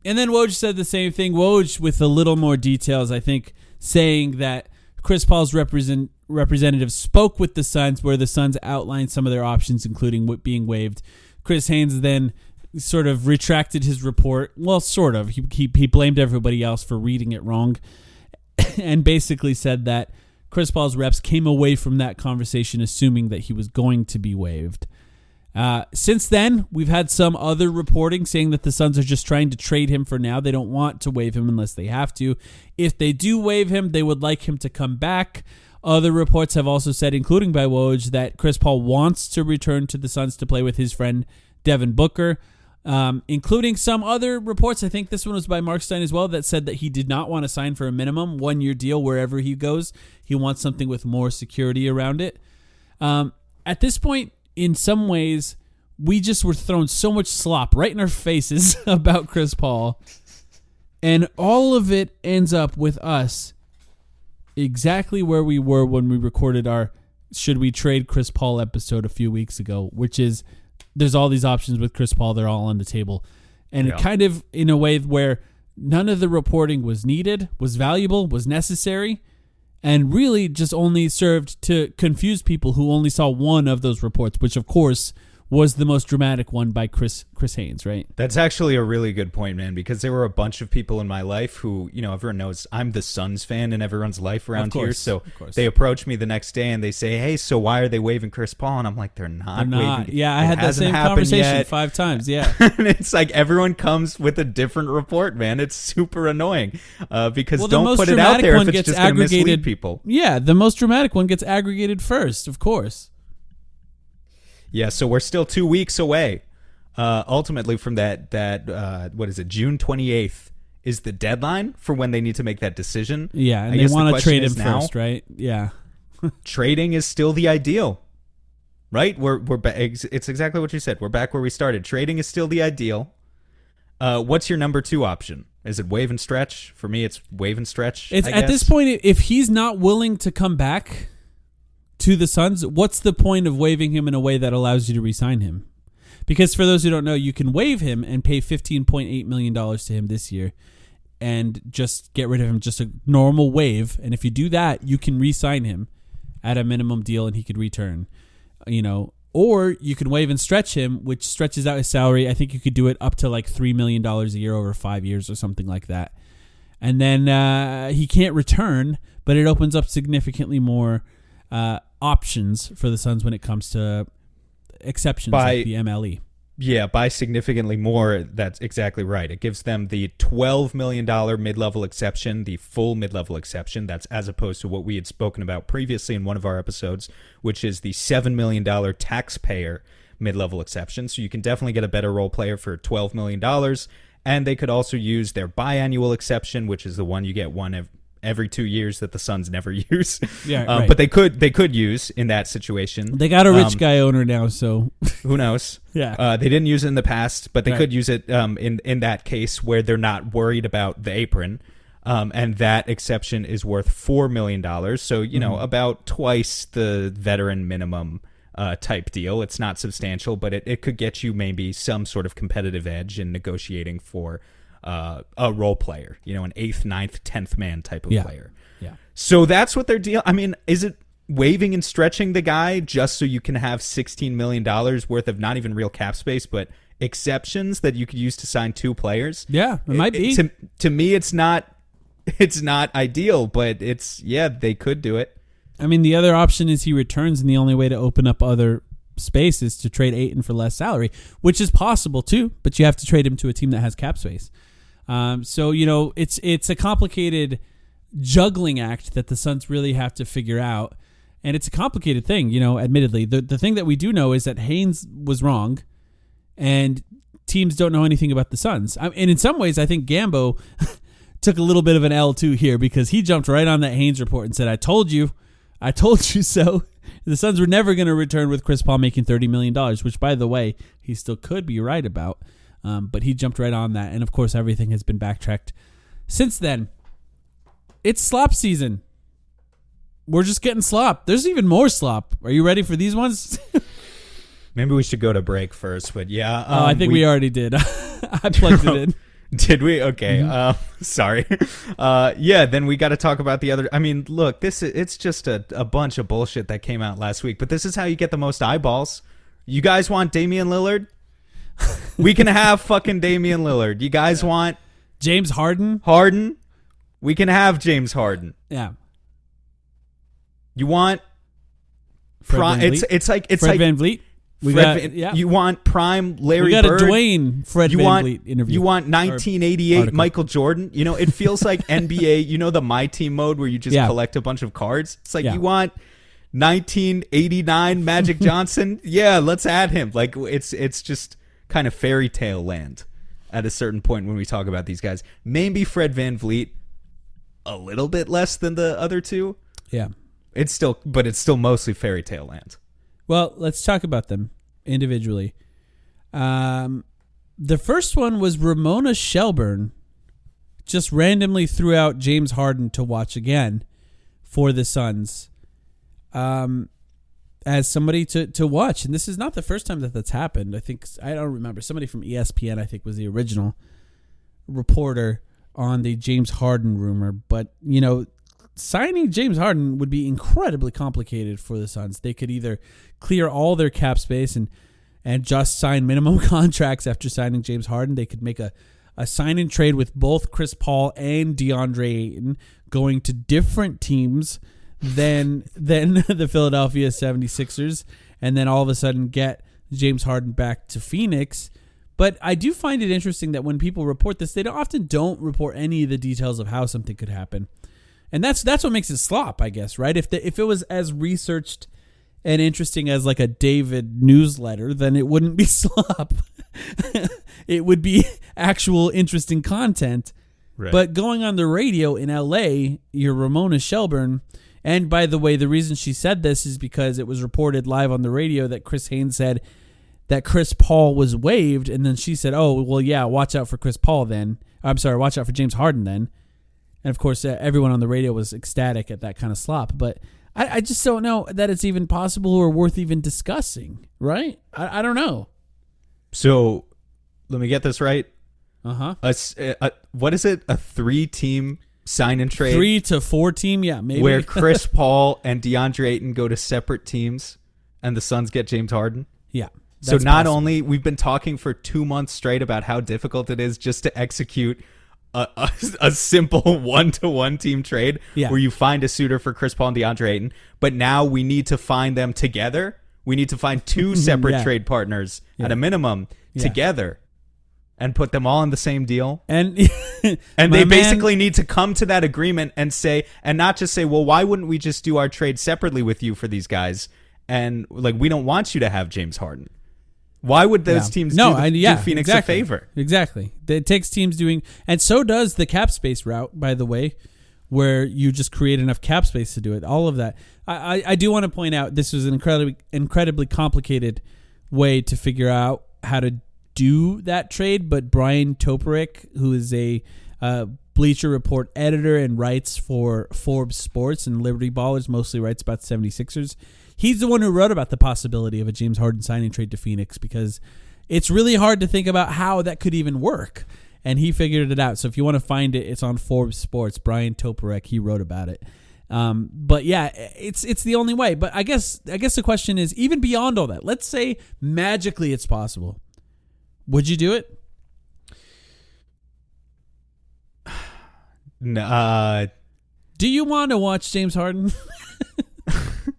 And then Woj said the same thing. Woj with a little more details, I think, saying that Chris Paul's representative spoke with the Suns where the Suns outlined some of their options, including being waived. Chris Haynes then sort of retracted his report. Well, sort of. He blamed everybody else for reading it wrong and basically said that Chris Paul's reps came away from that conversation assuming that he was going to be waived. Since then, we've had some other reporting saying that the Suns are just trying to trade him for now. They don't want to waive him unless they have to. If they do waive him, they would like him to come back. Other reports have also said, including by Woj, that Chris Paul wants to return to the Suns to play with his friend Devin Booker, including some other reports. I think this one was by Mark Stein as well, that said that he did not want to sign for a minimum one-year deal wherever he goes. He wants something with more security around it. At this point, in some ways, we just were thrown so much slop right in our faces about Chris Paul, and all of it ends up with us exactly where we were when we recorded our Should We Trade Chris Paul episode a few weeks ago, which is there's all these options with Chris Paul. They're all on the table. And it kind of in a way where none of the reporting was needed, was valuable, was necessary, and really just only served to confuse people who only saw one of those reports, which of course was the most dramatic one by Chris Haynes, right? That's actually a really good point, man, because there were a bunch of people in my life who, everyone knows I'm the Suns fan in everyone's life around here. So they approach me the next day and they say, hey, so why are they waiving Chris Paul? And I'm like, they're not waiving. Yeah, I had that same conversation 5 times, yeah. And it's like everyone comes with a different report, man. It's super annoying because don't put it out there if it's just going to mislead people. Yeah, the most dramatic one gets aggregated first, of course. Yeah, so we're still 2 weeks away, ultimately, from that what is it, June 28th is the deadline for when they need to make that decision. Yeah, and they want to trade him first, right? Yeah. Trading is still the ideal, right? It's exactly what you said. We're back where we started. Trading is still the ideal. What's your number 2 option? Is it waive and stretch? For me, it's waive and stretch, I guess. At this point, if he's not willing to come back to the Suns, what's the point of waiving him in a way that allows you to re-sign him? Because for those who don't know, you can waive him and pay $15.8 million to him this year and just get rid of him, just a normal waive. And if you do that, you can re-sign him at a minimum deal and he could return. Or you can waive and stretch him, which stretches out his salary. I think you could do it up to like $3 million a year over 5 years or something like that. And then he can't return, but it opens up significantly more options for the Suns when it comes to exceptions like the MLE. Yeah, by significantly more, that's exactly right. It gives them the $12 million mid-level exception, the full mid-level exception. That's as opposed to what we had spoken about previously in one of our episodes, which is the $7 million taxpayer mid-level exception. So you can definitely get a better role player for $12 million. And they could also use their biannual exception, which is the one you get one every 2 years that the Suns never use. Yeah, right. But they could use in that situation. They got a rich guy owner now, so who knows? Yeah. They didn't use it in the past, but they could use it in that case where they're not worried about the apron. And that exception is worth $4 million. So, about twice the veteran minimum type deal. It's not substantial, but it could get you maybe some sort of competitive edge in negotiating for a role player, an 8th, 9th, 10th man type of player. Yeah. So that's what they're deal. I mean, is it waiving and stretching the guy just so you can have $16 million worth of not even real cap space, but exceptions that you could use to sign 2 players? Yeah, it might be. To me, it's not ideal, but they could do it. I mean, the other option is he returns, and the only way to open up other space is to trade Ayton for less salary, which is possible too, but you have to trade him to a team that has cap space. So it's a complicated juggling act that the Suns really have to figure out, and it's a complicated thing. Admittedly, the thing that we do know is that Haynes was wrong, and teams don't know anything about the Suns. And in some ways, I think Gambo took a little bit of an L too here, because he jumped right on that Haynes report and said, I told you so. The Suns were never going to return with Chris Paul making $30 million, which, by the way, he still could be right about. But he jumped right on that. And, of course, everything has been backtracked since then. It's slop season. We're just getting slop. There's even more slop. Are you ready for these ones? Maybe we should go to break first, but yeah. I think we already did. I plugged it in. Did we? Okay. Sorry. Then we got to talk about the other. I mean, look, it's just a bunch of bullshit that came out last week, but this is how you get the most eyeballs. You guys want Damian Lillard? We can have fucking Damian Lillard. You guys want James Harden? Harden? We can have James Harden. Yeah. You want Fred Van Vliet? it's like Fred Van Vliet? You want prime Larry We got Bird. a Dwayne Fred Van Vliet interview. You want 1988 article. Michael Jordan. You know, it feels like NBA. You know the My Team mode where you just collect a bunch of cards. It's like you want 1989 Magic Johnson. Yeah, let's add him. Like it's just kind of fairy tale land at a certain point when we talk about these guys. Maybe Fred Van Vliet a little bit less than the other two. Yeah. It's still mostly fairy tale land. Well, let's talk about them individually. The first one was Ramona Shelburne just randomly threw out James Harden to watch again for the Suns as somebody to watch. And this is not the first time that that's happened. I don't remember. Somebody from ESPN, I think, was the original reporter on the James Harden rumor. But, you know, signing James Harden would be incredibly complicated for the Suns. They could either clear all their cap space and just sign minimum contracts after signing James Harden. They could make a sign and trade with both Chris Paul and DeAndre Ayton going to different teams than the Philadelphia 76ers, and then all of a sudden get James Harden back to Phoenix. But I do find it interesting that when people report this, they often don't report any of the details of how something could happen. And that's what makes it slop, I guess, right? If it was as researched and interesting as like a David newsletter, then it wouldn't be slop. It would be actual interesting content. Right. But going on the radio in LA, you're Ramona Shelburne. And by the way, the reason she said this is because it was reported live on the radio that Chris Haynes said that Chris Paul was waived. And then she said, oh, well, yeah, watch out for Chris Paul then. I'm sorry, watch out for James Harden then. And of course, everyone on the radio was ecstatic at that kind of slop. But I just don't know that it's even possible or worth even discussing, right? I don't know. So let me get this right. Uh-huh. What is it? A 3-team sign and trade? 3 to 4 team, yeah, maybe. Where Chris Paul and DeAndre Ayton go to separate teams and the Suns get James Harden? Yeah. So not only we've been talking for 2 months straight about how difficult it is just to execute a simple 1-to-1 team trade where you find a suitor for Chris Paul and DeAndre Ayton, but now we need to find them together. We need to find 2 separate trade partners at a minimum together and put them all in the same deal. And they basically need to come to that agreement and say, and not just say, well, why wouldn't we just do our trade separately with you for these guys? And like, we don't want you to have James Harden. Why would those teams do Phoenix a favor? Exactly. It takes teams doing, and so does the cap space route, by the way, where you just create enough cap space to do it. All of that. I do want to point out this was an incredibly complicated way to figure out how to do that trade, but Brian Toporek, who is a Bleacher Report editor and writes for Forbes Sports and Liberty Ballers, mostly writes about the 76ers, he's the one who wrote about the possibility of a James Harden signing trade to Phoenix because it's really hard to think about how that could even work. And he figured it out. So if you want to find it, it's on Forbes Sports. Brian Toporek, he wrote about it. But yeah, it's the only way. But I guess the question is, even beyond all that, let's say magically it's possible. Would you do it? No. Do you want to watch James Harden?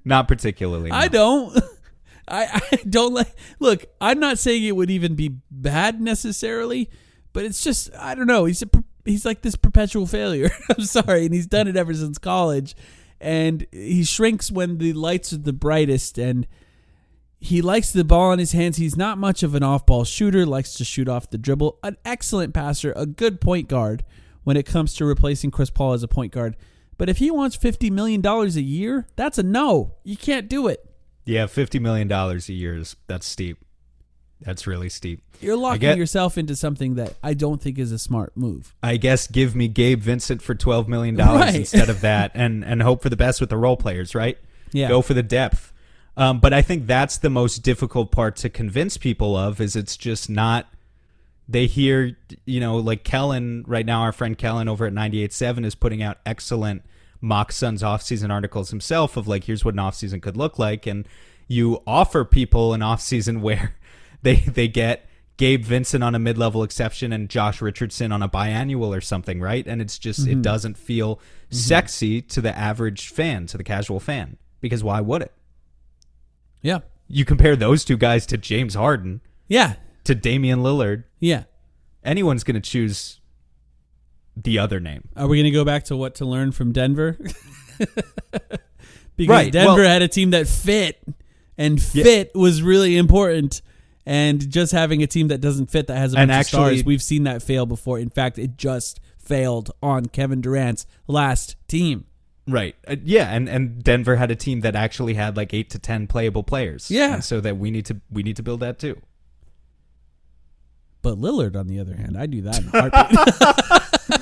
Not particularly. No. I don't. I don't like. Look, I'm not saying it would even be bad necessarily, but it's just, I don't know. He's like this perpetual failure. I'm sorry, and he's done it ever since college. And he shrinks when the lights are the brightest, and he likes the ball in his hands. He's not much of an off-ball shooter. Likes to shoot off the dribble. An excellent passer, a good point guard when it comes to replacing Chris Paul as a point guard. But if he wants $50 million a year, that's a no. You can't do it. Yeah, $50 million a year that's steep. That's really steep. You're locking yourself into something that I don't think is a smart move. I guess give me Gabe Vincent for $12 million instead of that, and hope for the best with the role players, right? Yeah. Go for the depth. But I think that's the most difficult part to convince people of, is it's just not. They hear, like Kellen right now, our friend Kellen over at 98.7 is putting out excellent mock Suns offseason articles himself of like, here's what an offseason could look like. And you offer people an offseason where they get Gabe Vincent on a mid-level exception and Josh Richardson on a biannual or something, right? And it's just, it doesn't feel sexy to the average fan, to the casual fan, because why would it? Yeah. You compare those two guys to James Harden. Yeah. To Damian Lillard. Yeah. Anyone's going to choose the other name. Are we going to go back to what to learn from Denver? Because Denver had a team that fit, and fit was really important. And just having a team that doesn't fit, that has a bunch of stars, we've seen that fail before. In fact, it just failed on Kevin Durant's last team. Right. And Denver had a team that actually had like 8 to 10 playable players. Yeah. And so that we need to build that too. But Lillard, on the other hand, I do that in a heartbeat.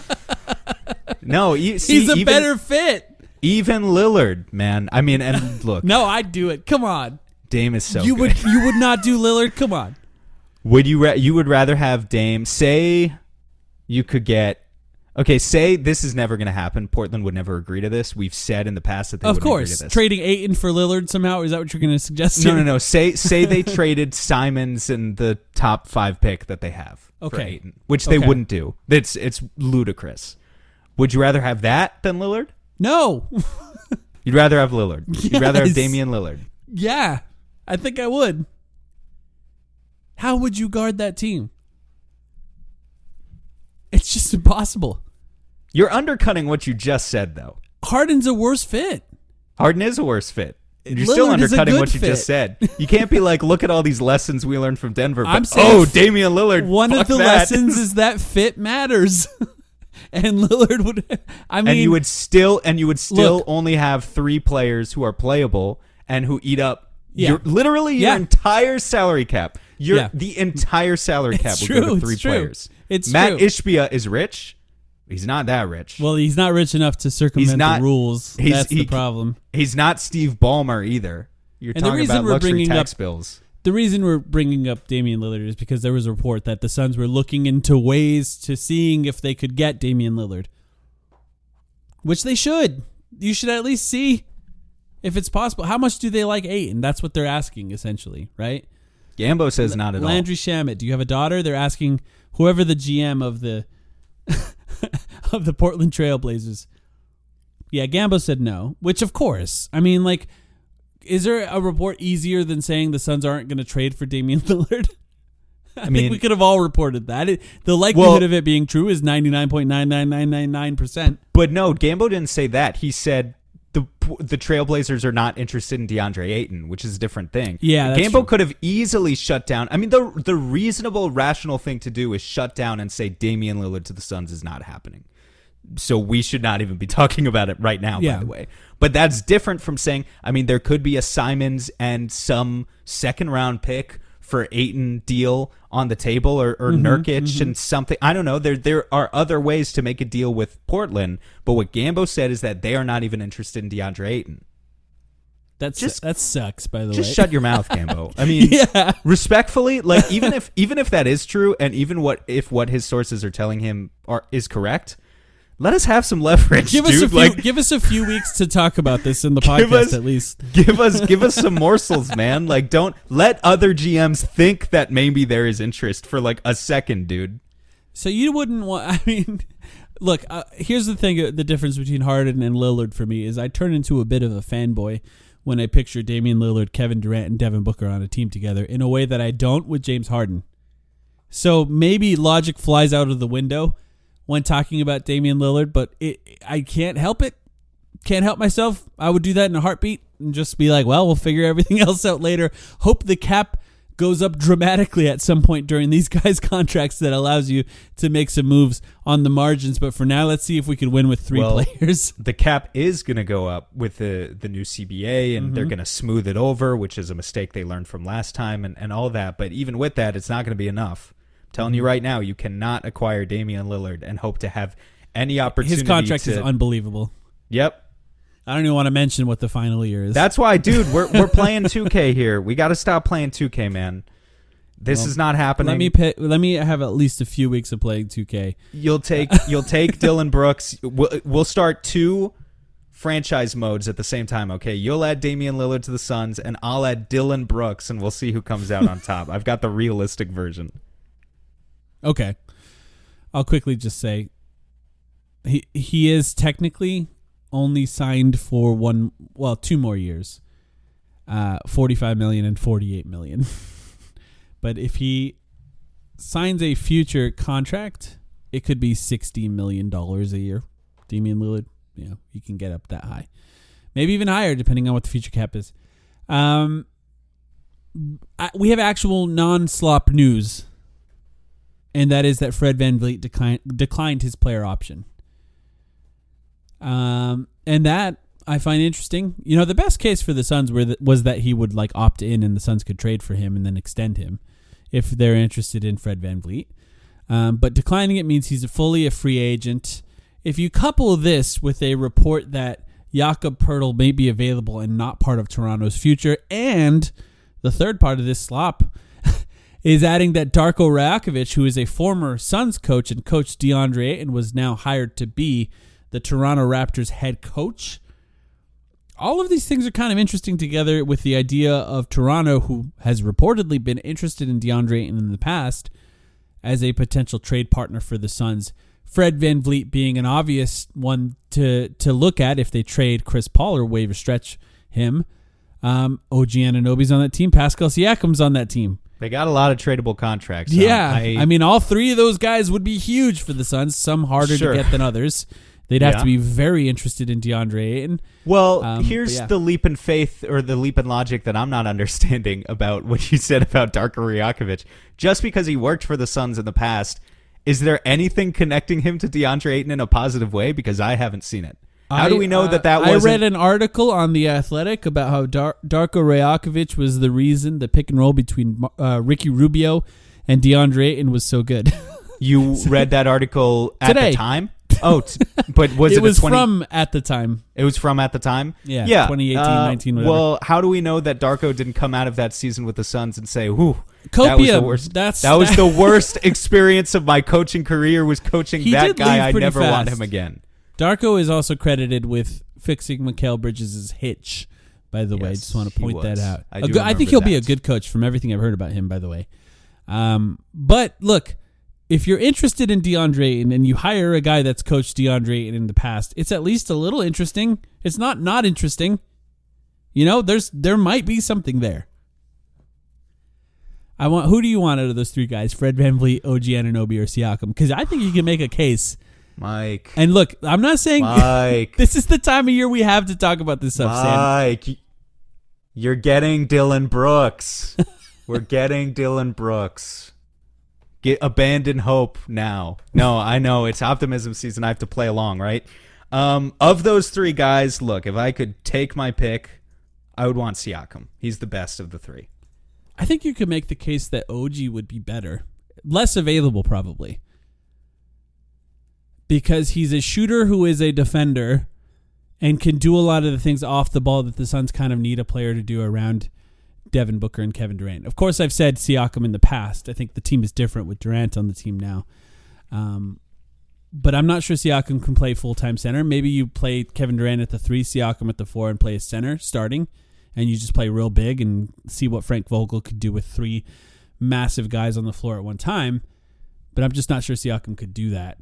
No, he's a better fit. Even Lillard, man. I mean, and look. No, I'd do it. Come on. Dame is so you good. You would not do Lillard? Come on. Would you would rather have Dame? Say you could get. Okay, say this is never going to happen. Portland would never agree to this. We've said in the past that they wouldn't agree to this. Trading Ayton for Lillard somehow, is that what you're going to suggest? No. Say they traded Simons and the top 5 pick that they have for Ayton, which they wouldn't do. It's ludicrous. Would you rather have that than Lillard? No. You'd rather have Lillard. You'd rather have Damian Lillard. Yeah, I think I would. How would you guard that team? It's just impossible. You're undercutting what you just said, though. Harden's a worse fit. Harden is a worse fit. You're Lillard still undercutting what you fit. just said. You can't be like, look at all these lessons we learned from Denver. But, I'm saying Damian Lillard. One of the lessons is that fit matters. And Lillard would. I mean, and you would still only have 3 players who are playable and who eat up your entire salary cap. The entire salary cap will go to 3 players. It's Matt true. Ishbia is rich. He's not that rich. Well, he's not rich enough to circumvent the rules. That's the problem. He's not Steve Ballmer either. You're talking about luxury tax bills. The reason we're bringing up Damian Lillard is because there was a report that the Suns were looking into ways to seeing if they could get Damian Lillard, which they should. You should at least see if it's possible. How much do they like Ayton? That's what they're asking, essentially, right? Gambo says not at all. Landry Shamet, do you have a daughter? They're asking whoever the GM of the of the Portland Trailblazers. Yeah, Gambo said no, which of course. I mean, like, is there a report easier than saying the Suns aren't going to trade for Damian Lillard? I think we could have all reported that. The likelihood of it being true is 99.99999%. But no, Gambo didn't say that. He said the Trailblazers are not interested in DeAndre Ayton, which is a different thing. Yeah, that's Gambo true. could have easily shut down. I mean, the reasonable, rational thing to do is shut down and say Damian Lillard to the Suns is not happening. So we should not even be talking about it right now, by the way. But that's different from saying, I mean, there could be a Simons and some second-round pick for Ayton deal on the table, or Nurkic and something. I don't know. There are other ways to make a deal with Portland, but what Gambo said is that they are not even interested in DeAndre Ayton. That sucks, by the way. Just shut your mouth, Gambo. I mean, respectfully, like even if that is true, and even if what his sources are telling him is correct, let us have some leverage. Give us a few weeks to talk about this in the podcast, at least. Give us some morsels, man. Like, don't let other GMs think that maybe there is interest for like a second, dude. So you wouldn't want. I mean, look. Here's the thing: the difference between Harden and Lillard for me is I turn into a bit of a fanboy when I picture Damian Lillard, Kevin Durant, and Devin Booker on a team together in a way that I don't with James Harden. So maybe logic flies out of the window when talking about Damian Lillard, but I can't help it. Can't help myself. I would do that in a heartbeat and just be like, well, we'll figure everything else out later. Hope the cap goes up dramatically at some point during these guys' contracts that allows you to make some moves on the margins. But for now, let's see if we could win with 3 players. The cap is going to go up with the new CBA, and they're going to smooth it over, which is a mistake they learned from last time and all that. But even with that, it's not going to be enough. Telling you right now, you cannot acquire Damian Lillard and hope to have any opportunity. His contract is unbelievable. Yep. I don't even want to mention what the final year is. That's why, dude, we're playing 2K here. We got to stop playing 2K, man. This is not happening. Let me have at least a few weeks of playing 2K. You'll take Dylan Brooks. We'll start 2 franchise modes at the same time, okay? You'll add Damian Lillard to the Suns, and I'll add Dylan Brooks, and we'll see who comes out on top. I've got the realistic version. Okay. I'll quickly just say he is technically only signed for 2 more years. $45 million and $48 million. But if he signs a future contract, it could be $60 million a year. Damian Lillard, you can get up that high. Maybe even higher, depending on what the future cap is. We have actual non-slop news, and that is that Fred VanVleet declined his player option. And that I find interesting. The best case for the Suns was that he would opt in and the Suns could trade for him and then extend him if they're interested in Fred VanVleet. But declining it means he's fully a free agent. If you couple this with a report that Jakob Poeltl may be available and not part of Toronto's future, and the third part of this slop is adding that Darko Rajakovic, who is a former Suns coach and coached DeAndre Ayton, was now hired to be the Toronto Raptors head coach. All of these things are kind of interesting together with the idea of Toronto, who has reportedly been interested in DeAndre Ayton in the past, as a potential trade partner for the Suns. Fred VanVleet being an obvious one to look at if they trade Chris Paul or waiver stretch him. OG Anunoby's on that team. Pascal Siakam's on that team. They got a lot of tradable contracts. Yeah. I mean, all three of those guys would be huge for the Suns, some harder to get than others. They'd have to be very interested in DeAndre Ayton. Well, here's the leap in faith or the leap in logic that I'm not understanding about what you said about Darko Rajakovic. Just because he worked for the Suns in the past, is there anything connecting him to DeAndre Ayton in a positive way? Because I haven't seen it. How do we know that wasn't... I read an article on The Athletic about how Darko Rajakovic was the reason the pick and roll between Ricky Rubio and DeAndre Ayton was so good. You read that article at today. The time? Oh, but was it from at the time? It was from at the time? Yeah, 2018, 19, whatever. Well, how do we know that Darko didn't come out of that season with the Suns and say, whew, Copia, that was the worst. That was the worst experience of my coaching career, was coaching that guy. I never want him again. Darko is also credited with fixing Mikal Bridges' hitch, by the way. I just want to point that out. I think he'll be a good coach from everything I've heard about him, by the way. But look, if you're interested in DeAndre Ayton and you hire a guy that's coached DeAndre Ayton in the past, it's at least a little interesting. It's not interesting. There might be something there. Who do you want out of those three guys? Fred VanVleet, OG Anunoby, or Siakam? Because I think you can make a case. Mike. And look, I'm not saying Mike. This is the time of year we have to talk about this stuff, Mike, Sam. You're getting Dylan Brooks. We're getting Dylan Brooks. Abandon hope now. No, I know it's optimism season. I have to play along, right? Of those three guys, look, if I could take my pick, I would want Siakam. He's the best of the three. I think you could make the case that OG would be better. Less available, probably. Because he's a shooter who is a defender and can do a lot of the things off the ball that the Suns kind of need a player to do around Devin Booker and Kevin Durant. Of course, I've said Siakam in the past. I think the team is different with Durant on the team now. But I'm not sure Siakam can play full-time center. Maybe you play Kevin Durant at the 3, Siakam at the 4, and play a center starting, and you just play real big and see what Frank Vogel could do with 3 massive guys on the floor at one time. But I'm just not sure Siakam could do that.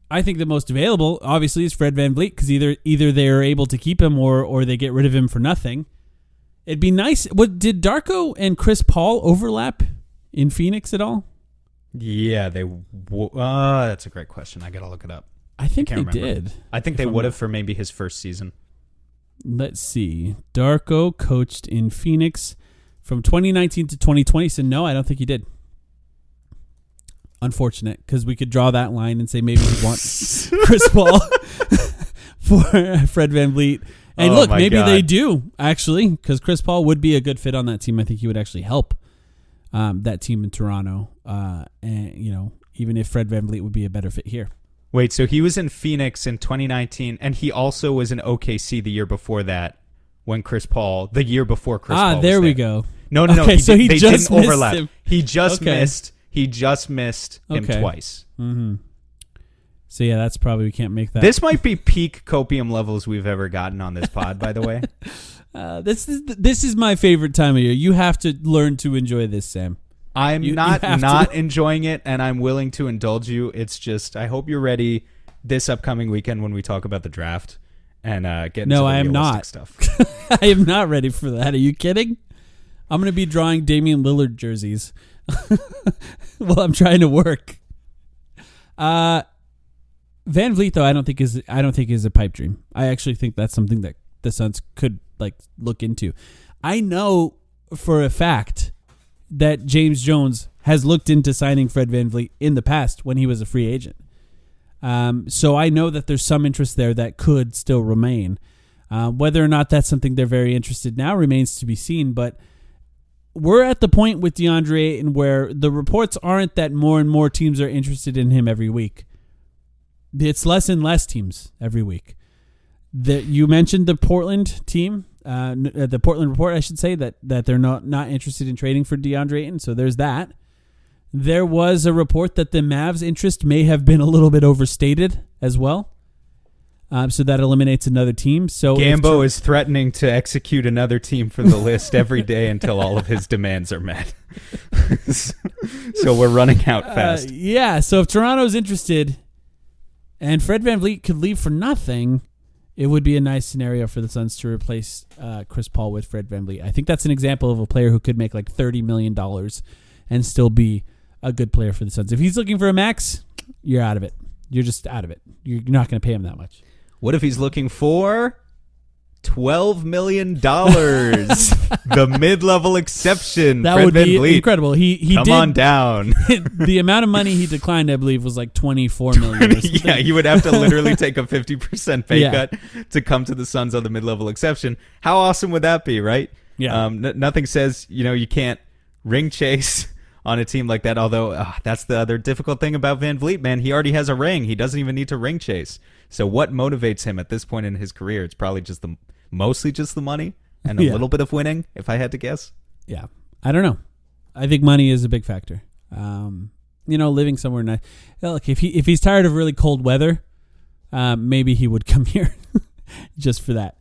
I think the most available, obviously, is Fred VanVleet, because either they're able to keep him or they get rid of him for nothing. It'd be nice. Did Darko and Chris Paul overlap in Phoenix at all? Yeah, that's a great question. I got to look it up. I think they did. I think they would have for maybe his first season. Let's see. Darko coached in Phoenix from 2019 to 2020. So no, I don't think he did. Unfortunate, because we could draw that line and say maybe he wants Chris Paul for Fred VanVleet. And look, maybe they do, actually, because Chris Paul would be a good fit on that team. I think he would actually help that team in Toronto. And, even if Fred VanVleet would be a better fit here. Wait, so he was in Phoenix in 2019, and he also was in OKC the year before that when the year before Chris Paul was there. We go. No. Okay, they just didn't overlap. Him. He just missed. He just missed him twice. Mm-hmm. So yeah, that's probably, we can't make that. This might be peak copium levels we've ever gotten on this pod, by the way. This is my favorite time of year. You have to learn to enjoy this, Sam. I'm not enjoying it, and I'm willing to indulge you. It's just I hope you're ready this upcoming weekend when we talk about the draft and get into the realistic stuff. I am not ready for that. Are you kidding? I'm going to be drawing Damian Lillard jerseys while I'm trying to work. Van Vliet, though, I don't think is a pipe dream. I actually think that's something that the Suns could look into. I know for a fact that James Jones has looked into signing Fred VanVleet in the past when he was a free agent. So I know that there's some interest there that could still remain. Whether or not that's something they're very interested now remains to be seen. But we're at the point with DeAndre Ayton where the reports aren't that more and more teams are interested in him every week. It's less and less teams every week. You mentioned the Portland team. The Portland report, I should say, that they're not interested in trading for DeAndre Ayton. So there's that. There was a report that the Mavs' interest may have been a little bit overstated as well. So that eliminates another team. So Gambo is threatening to execute another team for the list every day until all of his demands are met. So we're running out fast. Yeah. So if Toronto's interested and Fred VanVleet could leave for nothing, it would be a nice scenario for the Suns to replace Chris Paul with Fred VanVleet. I think that's an example of a player who could make $30 million and still be a good player for the Suns. If he's looking for a max, you're out of it. You're just out of it. You're not going to pay him that much. What if he's looking for $12 million? The mid-level exception. That Fred would be VanVleet. Incredible. He Come did, on down. The amount of money he declined, I believe, was $24 million. Yeah, he would have to literally take a 50% pay cut to come to the Suns on the mid-level exception. How awesome would that be, right? Yeah. Nothing says you can't ring chase on a team like that. Although that's the other difficult thing about Van Vliet, man. He already has a ring. He doesn't even need to ring chase. So what motivates him at this point in his career? It's probably mostly just the money and a little bit of winning, if I had to guess. Yeah. I don't know. I think money is a big factor. Living somewhere nice. Look, if he's tired of really cold weather, maybe he would come here just for that.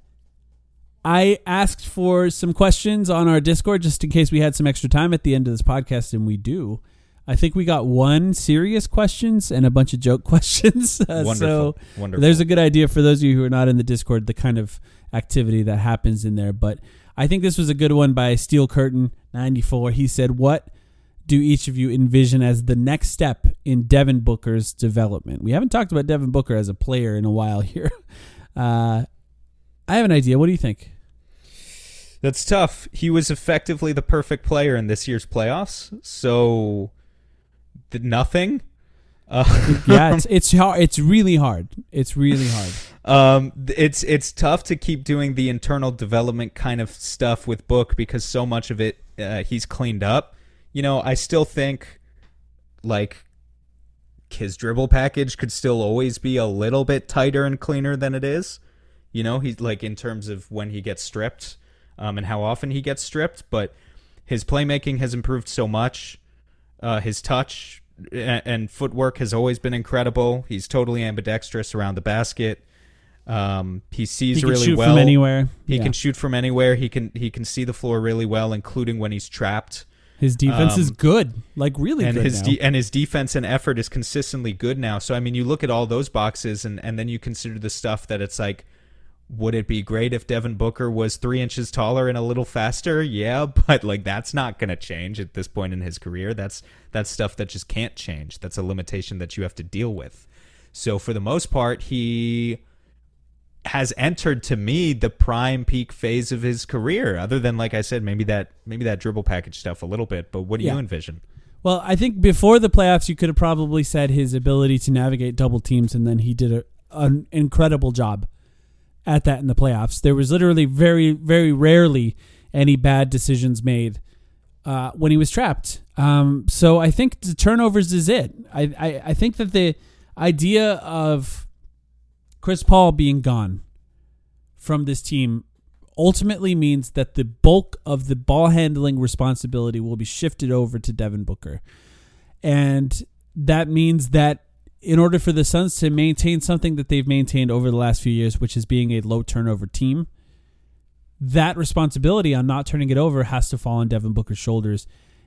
I asked for some questions on our Discord just in case we had some extra time at the end of this podcast, and we do. I think we got one serious questions and a bunch of joke questions. Wonderful. There's a good idea for those of you who are not in the Discord, the kind of activity that happens in there. But I think this was a good one by Steel Curtain 94. He said, "What do each of you envision as the next step in Devin Booker's development?" We haven't talked about Devin Booker as a player in a while here. I have an idea. What do you think? That's tough. He was effectively the perfect player in this year's playoffs. So nothing. Yeah, it's hard. It's really hard. It's really hard. It's tough to keep doing the internal development kind of stuff with Book because so much of it he's cleaned up. I still think his dribble package could still always be a little bit tighter and cleaner than it is. He's in terms of when he gets stripped and how often he gets stripped, but his playmaking has improved so much. His touch and footwork has always been incredible. He's totally ambidextrous around the basket. He sees really well. From anywhere. He can shoot from anywhere. He can see the floor really well, including when he's trapped. His defense is good, really and good and his defense and effort is consistently good now. So, you look at all those boxes, and then you consider the stuff that it's would it be great if Devin Booker was 3 inches taller and a little faster? Yeah, but that's not going to change at this point in his career. That's stuff that just can't change. That's a limitation that you have to deal with. So for the most part, he has entered, to me, the prime peak phase of his career, other than, like I said, maybe that dribble package stuff a little bit. But what do you envision? Well, I think before the playoffs, you could have probably said his ability to navigate double teams, and then he did an incredible job at that in the playoffs. There was literally very, very rarely any bad decisions made when he was trapped. So I think the turnovers is it. I think that the idea of Chris Paul being gone from this team ultimately means that the bulk of the ball handling responsibility will be shifted over to Devin Booker. And that means that in order for the Suns to maintain something that they've maintained over the last few years, which is being a low turnover team, that responsibility on not turning it over has to fall on Devin Booker's shoulders.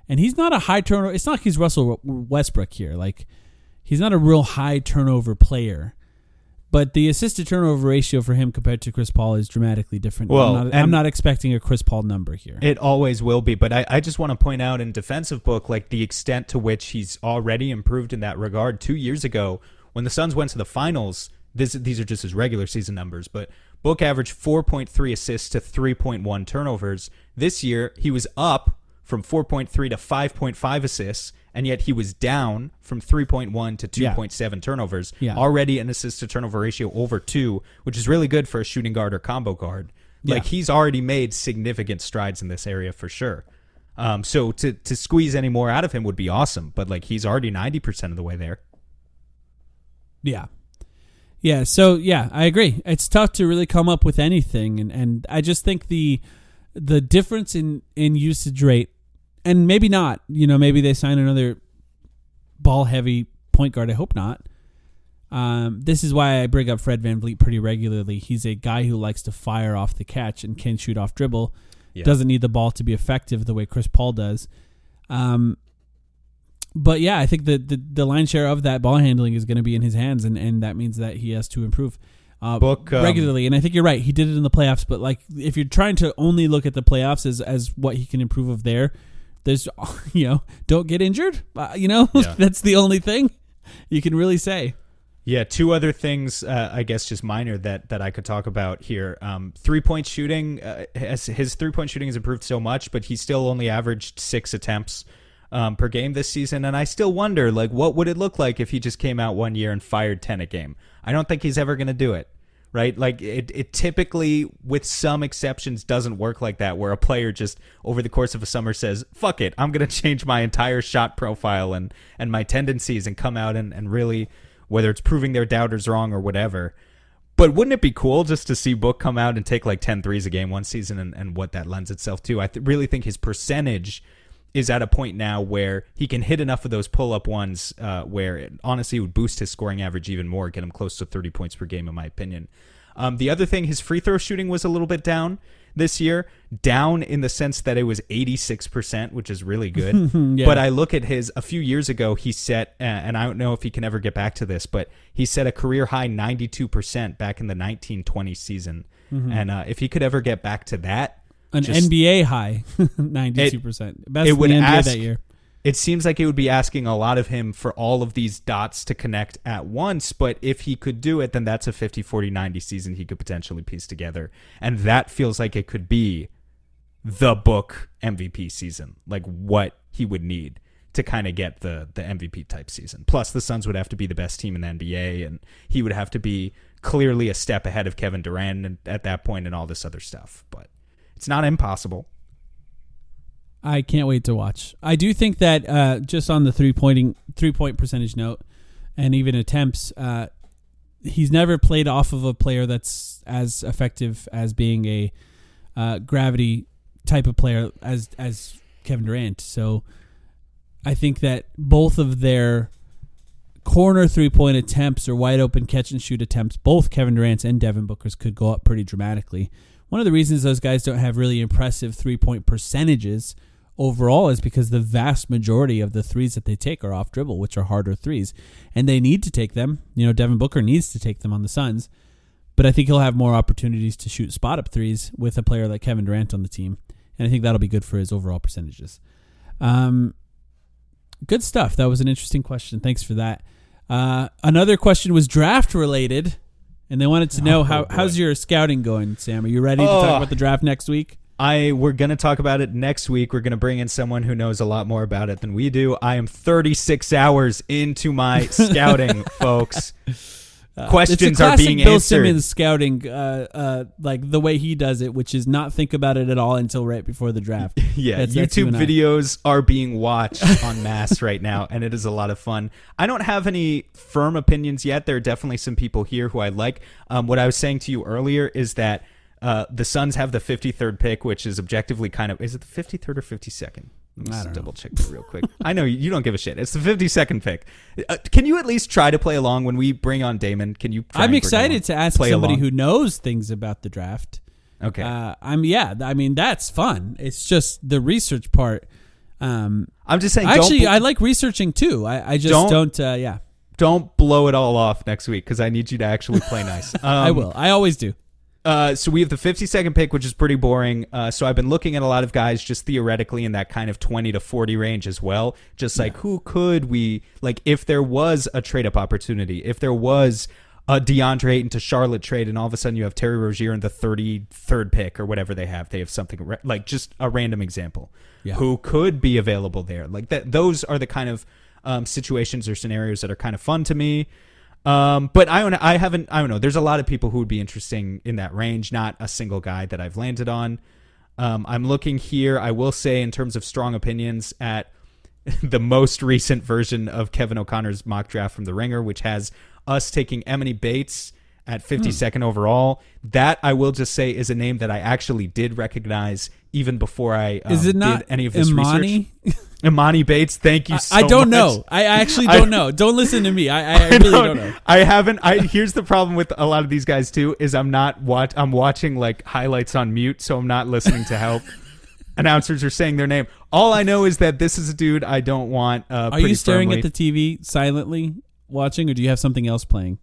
And he's not a high turnover. It's not like he's Russell Westbrook here. Like, he's not a real high turnover player. But the assist-to-turnover ratio for him compared to Chris Paul is dramatically different. Well, I'm not expecting a Chris Paul number here. It always will be. But I just want to point out in defensive book, like the extent to which he's already improved in that regard. 2 years ago, when the Suns went to the finals, these are just his regular season numbers, but Book averaged 4.3 assists to 3.1 turnovers. This year, he was up from 4.3 to 5.5 assists, and yet he was down from 3.1 to 2.7 turnovers. Yeah. Already an assist-to-turnover ratio over 2, which is really good for a shooting guard or combo guard. Like, he's already made significant strides in this area for sure. So to squeeze any more out of him would be awesome, but like he's already 90% of the way there. Yeah. Yeah, so yeah, I agree. It's tough to really come up with anything, and I just think the difference in usage rate, and maybe not, maybe they sign another ball-heavy point guard. I hope not. This is why I bring up Fred VanVleet pretty regularly. He's a guy who likes to fire off the catch and can shoot off dribble. Yeah. Doesn't need the ball to be effective the way Chris Paul does. But yeah, I think the lion's share of that ball handling is going to be in his hands, and that means that he has to improve regularly. And I think you're right. He did it in the playoffs, but like if you're trying to only look at the playoffs as what he can improve of there's don't get injured. That's the only thing you can really say. Yeah, two other things, I guess just minor that I could talk about here. 3-point shooting, his 3-point shooting has improved so much, but he still only averaged 6 attempts per game this season. And I still wonder, like, what would it look like if he just came out one year and fired 10 a game? I don't think he's ever going to do it, right? Like, it typically, with some exceptions, doesn't work like that, where a player just, over the course of a summer, says, fuck it, I'm going to change my entire shot profile and my tendencies and come out and really, whether it's proving their doubters wrong or whatever. But wouldn't it be cool just to see Book come out and take like 10 threes a game one season and what that lends itself to? I really think his percentage is at a point now where he can hit enough of those pull-up ones where it honestly would boost his scoring average even more, get him close to 30 points per game in my opinion. The other thing, his free throw shooting was a little bit down this year, down in the sense that it was 86%, which is really good. Yeah. But I look at a few years ago, he set, and I don't know if he can ever get back to this, but he set a career high 92% back in the 1920 season. Mm-hmm. And if he could ever get back to that, NBA high 92%. Best in the NBA that year. It seems like it would be asking a lot of him for all of these dots to connect at once, but if he could do it, then that's a 50-40-90 season he could potentially piece together. And that feels like it could be the Book MVP season, like what he would need to kind of get the MVP type season. Plus, the Suns would have to be the best team in the NBA, and he would have to be clearly a step ahead of Kevin Durant at that point and all this other stuff. But it's not impossible. I can't wait to watch. I do think that just on the 3-point percentage note, and even attempts, he's never played off of a player that's as effective as being a gravity type of player as Kevin Durant. So I think that both of their corner 3-point attempts or wide open catch and shoot attempts, both Kevin Durant's and Devin Booker's, could go up pretty dramatically. One of the reasons those guys don't have really impressive 3-point percentages overall is because the vast majority of the threes that they take are off dribble, which are harder threes. And they need to take them. Devin Booker needs to take them on the Suns. But I think he'll have more opportunities to shoot spot-up threes with a player like Kevin Durant on the team. And I think that'll be good for his overall percentages. Good stuff. That was an interesting question. Thanks for that. Another question was draft-related. And they wanted to know how's your scouting going, Sam? Are you ready to talk about the draft next week? We're going to talk about it next week. We're going to bring in someone who knows a lot more about it than we do. I am 36 hours into my scouting, folks. Questions are being Bill answered. Simmons scouting, like the way he does it, which is not think about it at all until right before the draft. Yeah, YouTube videos are being watched en masse right now, and it is a lot of fun. I don't have any firm opinions yet. There are definitely some people here who I like. What I was saying to you earlier is that the Suns have the 53rd pick, which is objectively kind of... Is it the 53rd or 52nd? Let me double check that real quick. I know you don't give a shit. It's the 52nd pick. Can you at least try to play along when we bring on Damon? Can you? I'm excited to ask somebody who knows things about the draft. Okay. I mean, that's fun. It's just the research part. I'm I'm just saying. Actually, I like researching too. I just don't. Yeah. Don't blow it all off next week because I need you to actually play nice. I will. I always do. So we have the 52nd pick, which is pretty boring. So I've been looking at a lot of guys just theoretically in that kind of 20 to 40 range as well. Just like who could we, like if there was a trade up opportunity, if there was a DeAndre Ayton to Charlotte trade and all of a sudden you have Terry Rozier in the 33rd pick or whatever they have something like just a random example. Yeah. Who could be available there? Like that. Those are the kind of situations or scenarios that are kind of fun to me. But I don't know. There's a lot of people who would be interesting in that range, not a single guy that I've landed on. I'm looking here, I will say, in terms of strong opinions at the most recent version of Kevin O'Connor's mock draft from The Ringer, which has us taking Emily Bates at 52nd overall. That, I will just say, is a name that I actually did recognize even before I did any of this research. Imani Bates, thank you so much. I don't know. I actually don't know. Don't listen to me. I really don't know. I haven't. Here's the problem with a lot of these guys too, is I'm watching like highlights on mute, so I'm not listening to help. Announcers are saying their name. All I know is that this is a dude I don't want. Are you staring at the TV silently watching, or do you have something else playing?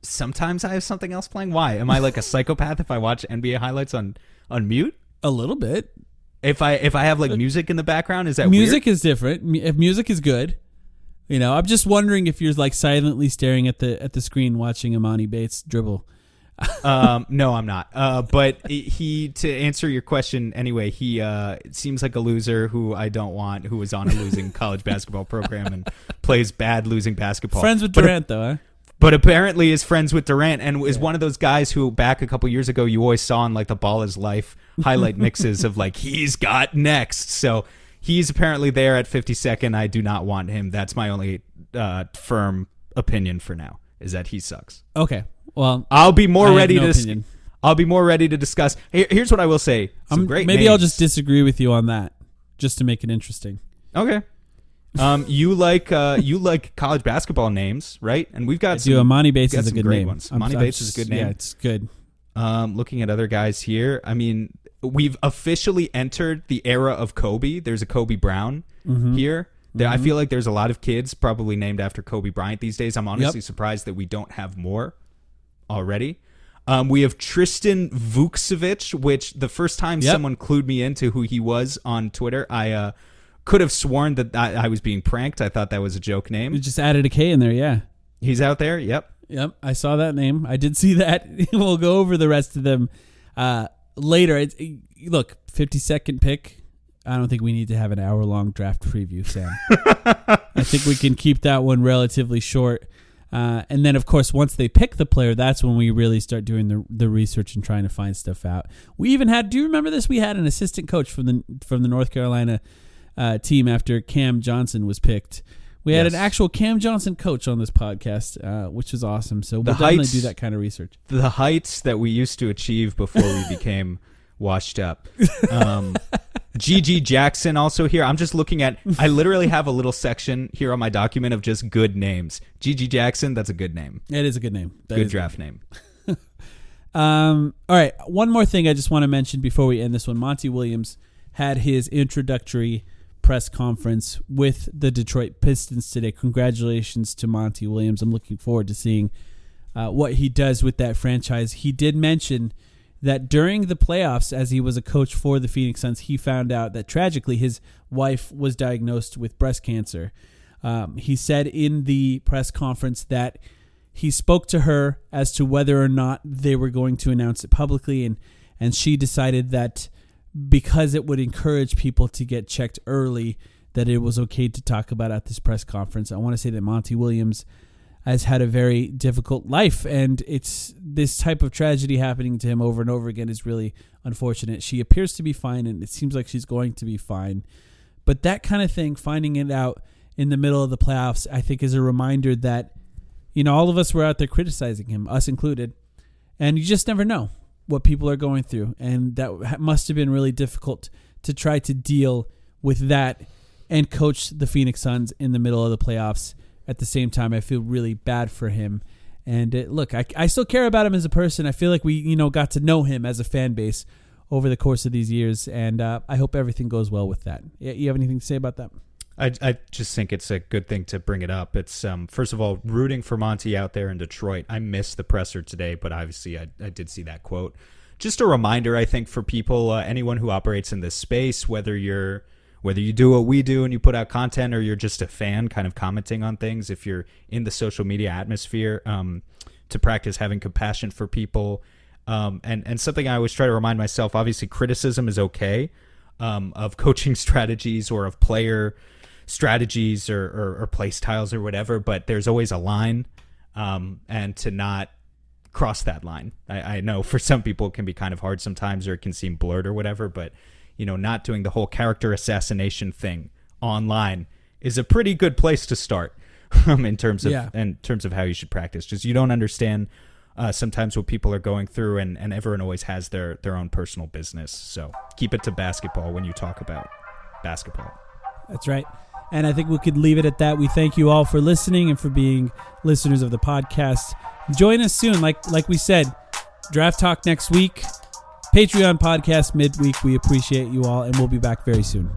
Sometimes I have something else playing. Why? Am I like a psychopath if I watch NBA highlights on mute? A little bit. If I have like music in the background, is that music weird? Is different. If music is good, I'm just wondering if you're like silently staring at the screen watching Imani Bates dribble. No, I'm not. But to answer your question anyway, he seems like a loser who I don't want, who is on a losing college basketball program and plays bad losing basketball. Friends with Durant, though, huh? But apparently is friends with Durant and is one of those guys who back a couple years ago you always saw in like the Ball is Life highlight mixes of like he's got next. So he's apparently there at 52nd. I do not want him. That's my only firm opinion for now, is that he sucks. Okay. Well, I'll be more ready to discuss. Here's what I will say. Some great maybe names. I'll just disagree with you on that just to make it interesting. Okay. You like college basketball names, right? And we've got Imani Bates is a good name. Imani Bates is a good name. Yeah, it's good. Looking at other guys here, I mean, we've officially entered the era of Kobe. There's a Kobe Brown here. I feel like there's a lot of kids probably named after Kobe Bryant these days. I'm honestly surprised that we don't have more already. We have Tristan Vukcevic, which the first time someone clued me into who he was on Twitter, I could have sworn that I was being pranked. I thought that was a joke name. You just added a K in there, yeah. He's out there, yep. Yep, I saw that name. I did see that. We'll go over the rest of them later. Look, 52nd pick. I don't think we need to have an hour-long draft preview, Sam. I think we can keep that one relatively short. And then, of course, once they pick the player, that's when we really start doing the research and trying to find stuff out. We even had, do you remember this? We had an assistant coach from the North Carolina team after Cam Johnson was picked. We had an actual Cam Johnson coach on this podcast, which was awesome. So we'll definitely do that kind of research. The heights that we used to achieve before we became washed up. Gigi Jackson also here. I'm just looking at, I literally have a little section here on my document of just good names. Gigi Jackson, that's a good name. It is a good name. Good draft name. All right. One more thing I just want to mention before we end this one. Monty Williams had his introductory press conference with the Detroit Pistons today. Congratulations to Monty Williams. I'm looking forward to seeing what he does with that franchise. He did mention that during the playoffs, as he was a coach for the Phoenix Suns, he found out that tragically his wife was diagnosed with breast cancer. He said in the press conference that he spoke to her as to whether or not they were going to announce it publicly, and she decided that because it would encourage people to get checked early, that it was okay to talk about at this press conference. I want to say that Monty Williams has had a very difficult life, and it's this type of tragedy happening to him over and over again is really unfortunate. She appears to be fine, and it seems like she's going to be fine. But that kind of thing, finding it out in the middle of the playoffs, I think is a reminder that, all of us were out there criticizing him, us included, and you just never know what people are going through, and that must have been really difficult to try to deal with that and coach the Phoenix Suns in the middle of the playoffs. At the same time, I feel really bad for him. And look, I still care about him as a person. I feel like we, got to know him as a fan base over the course of these years, and I hope everything goes well with that. You have anything to say about that? I just think it's a good thing to bring it up. It's first of all, rooting for Monty out there in Detroit. I missed the presser today, but obviously I did see that quote. Just a reminder, I think, for people, anyone who operates in this space, whether you do what we do and you put out content, or you're just a fan kind of commenting on things, if you're in the social media atmosphere, to practice having compassion for people. And something I always try to remind myself, obviously criticism is okay, of coaching strategies or of player strategies or play styles or whatever, but there's always a line, and to not cross that line. I know for some people it can be kind of hard sometimes, or it can seem blurred or whatever, but not doing the whole character assassination thing online is a pretty good place to start in terms of how you should practice. Just you don't understand sometimes what people are going through, and everyone always has their own personal business. So keep it to basketball when you talk about basketball. That's right. And I think we could leave it at that. We thank you all for listening and for being listeners of the podcast. Join us soon. Like we said, Draft Talk next week. Patreon podcast midweek. We appreciate you all, and we'll be back very soon.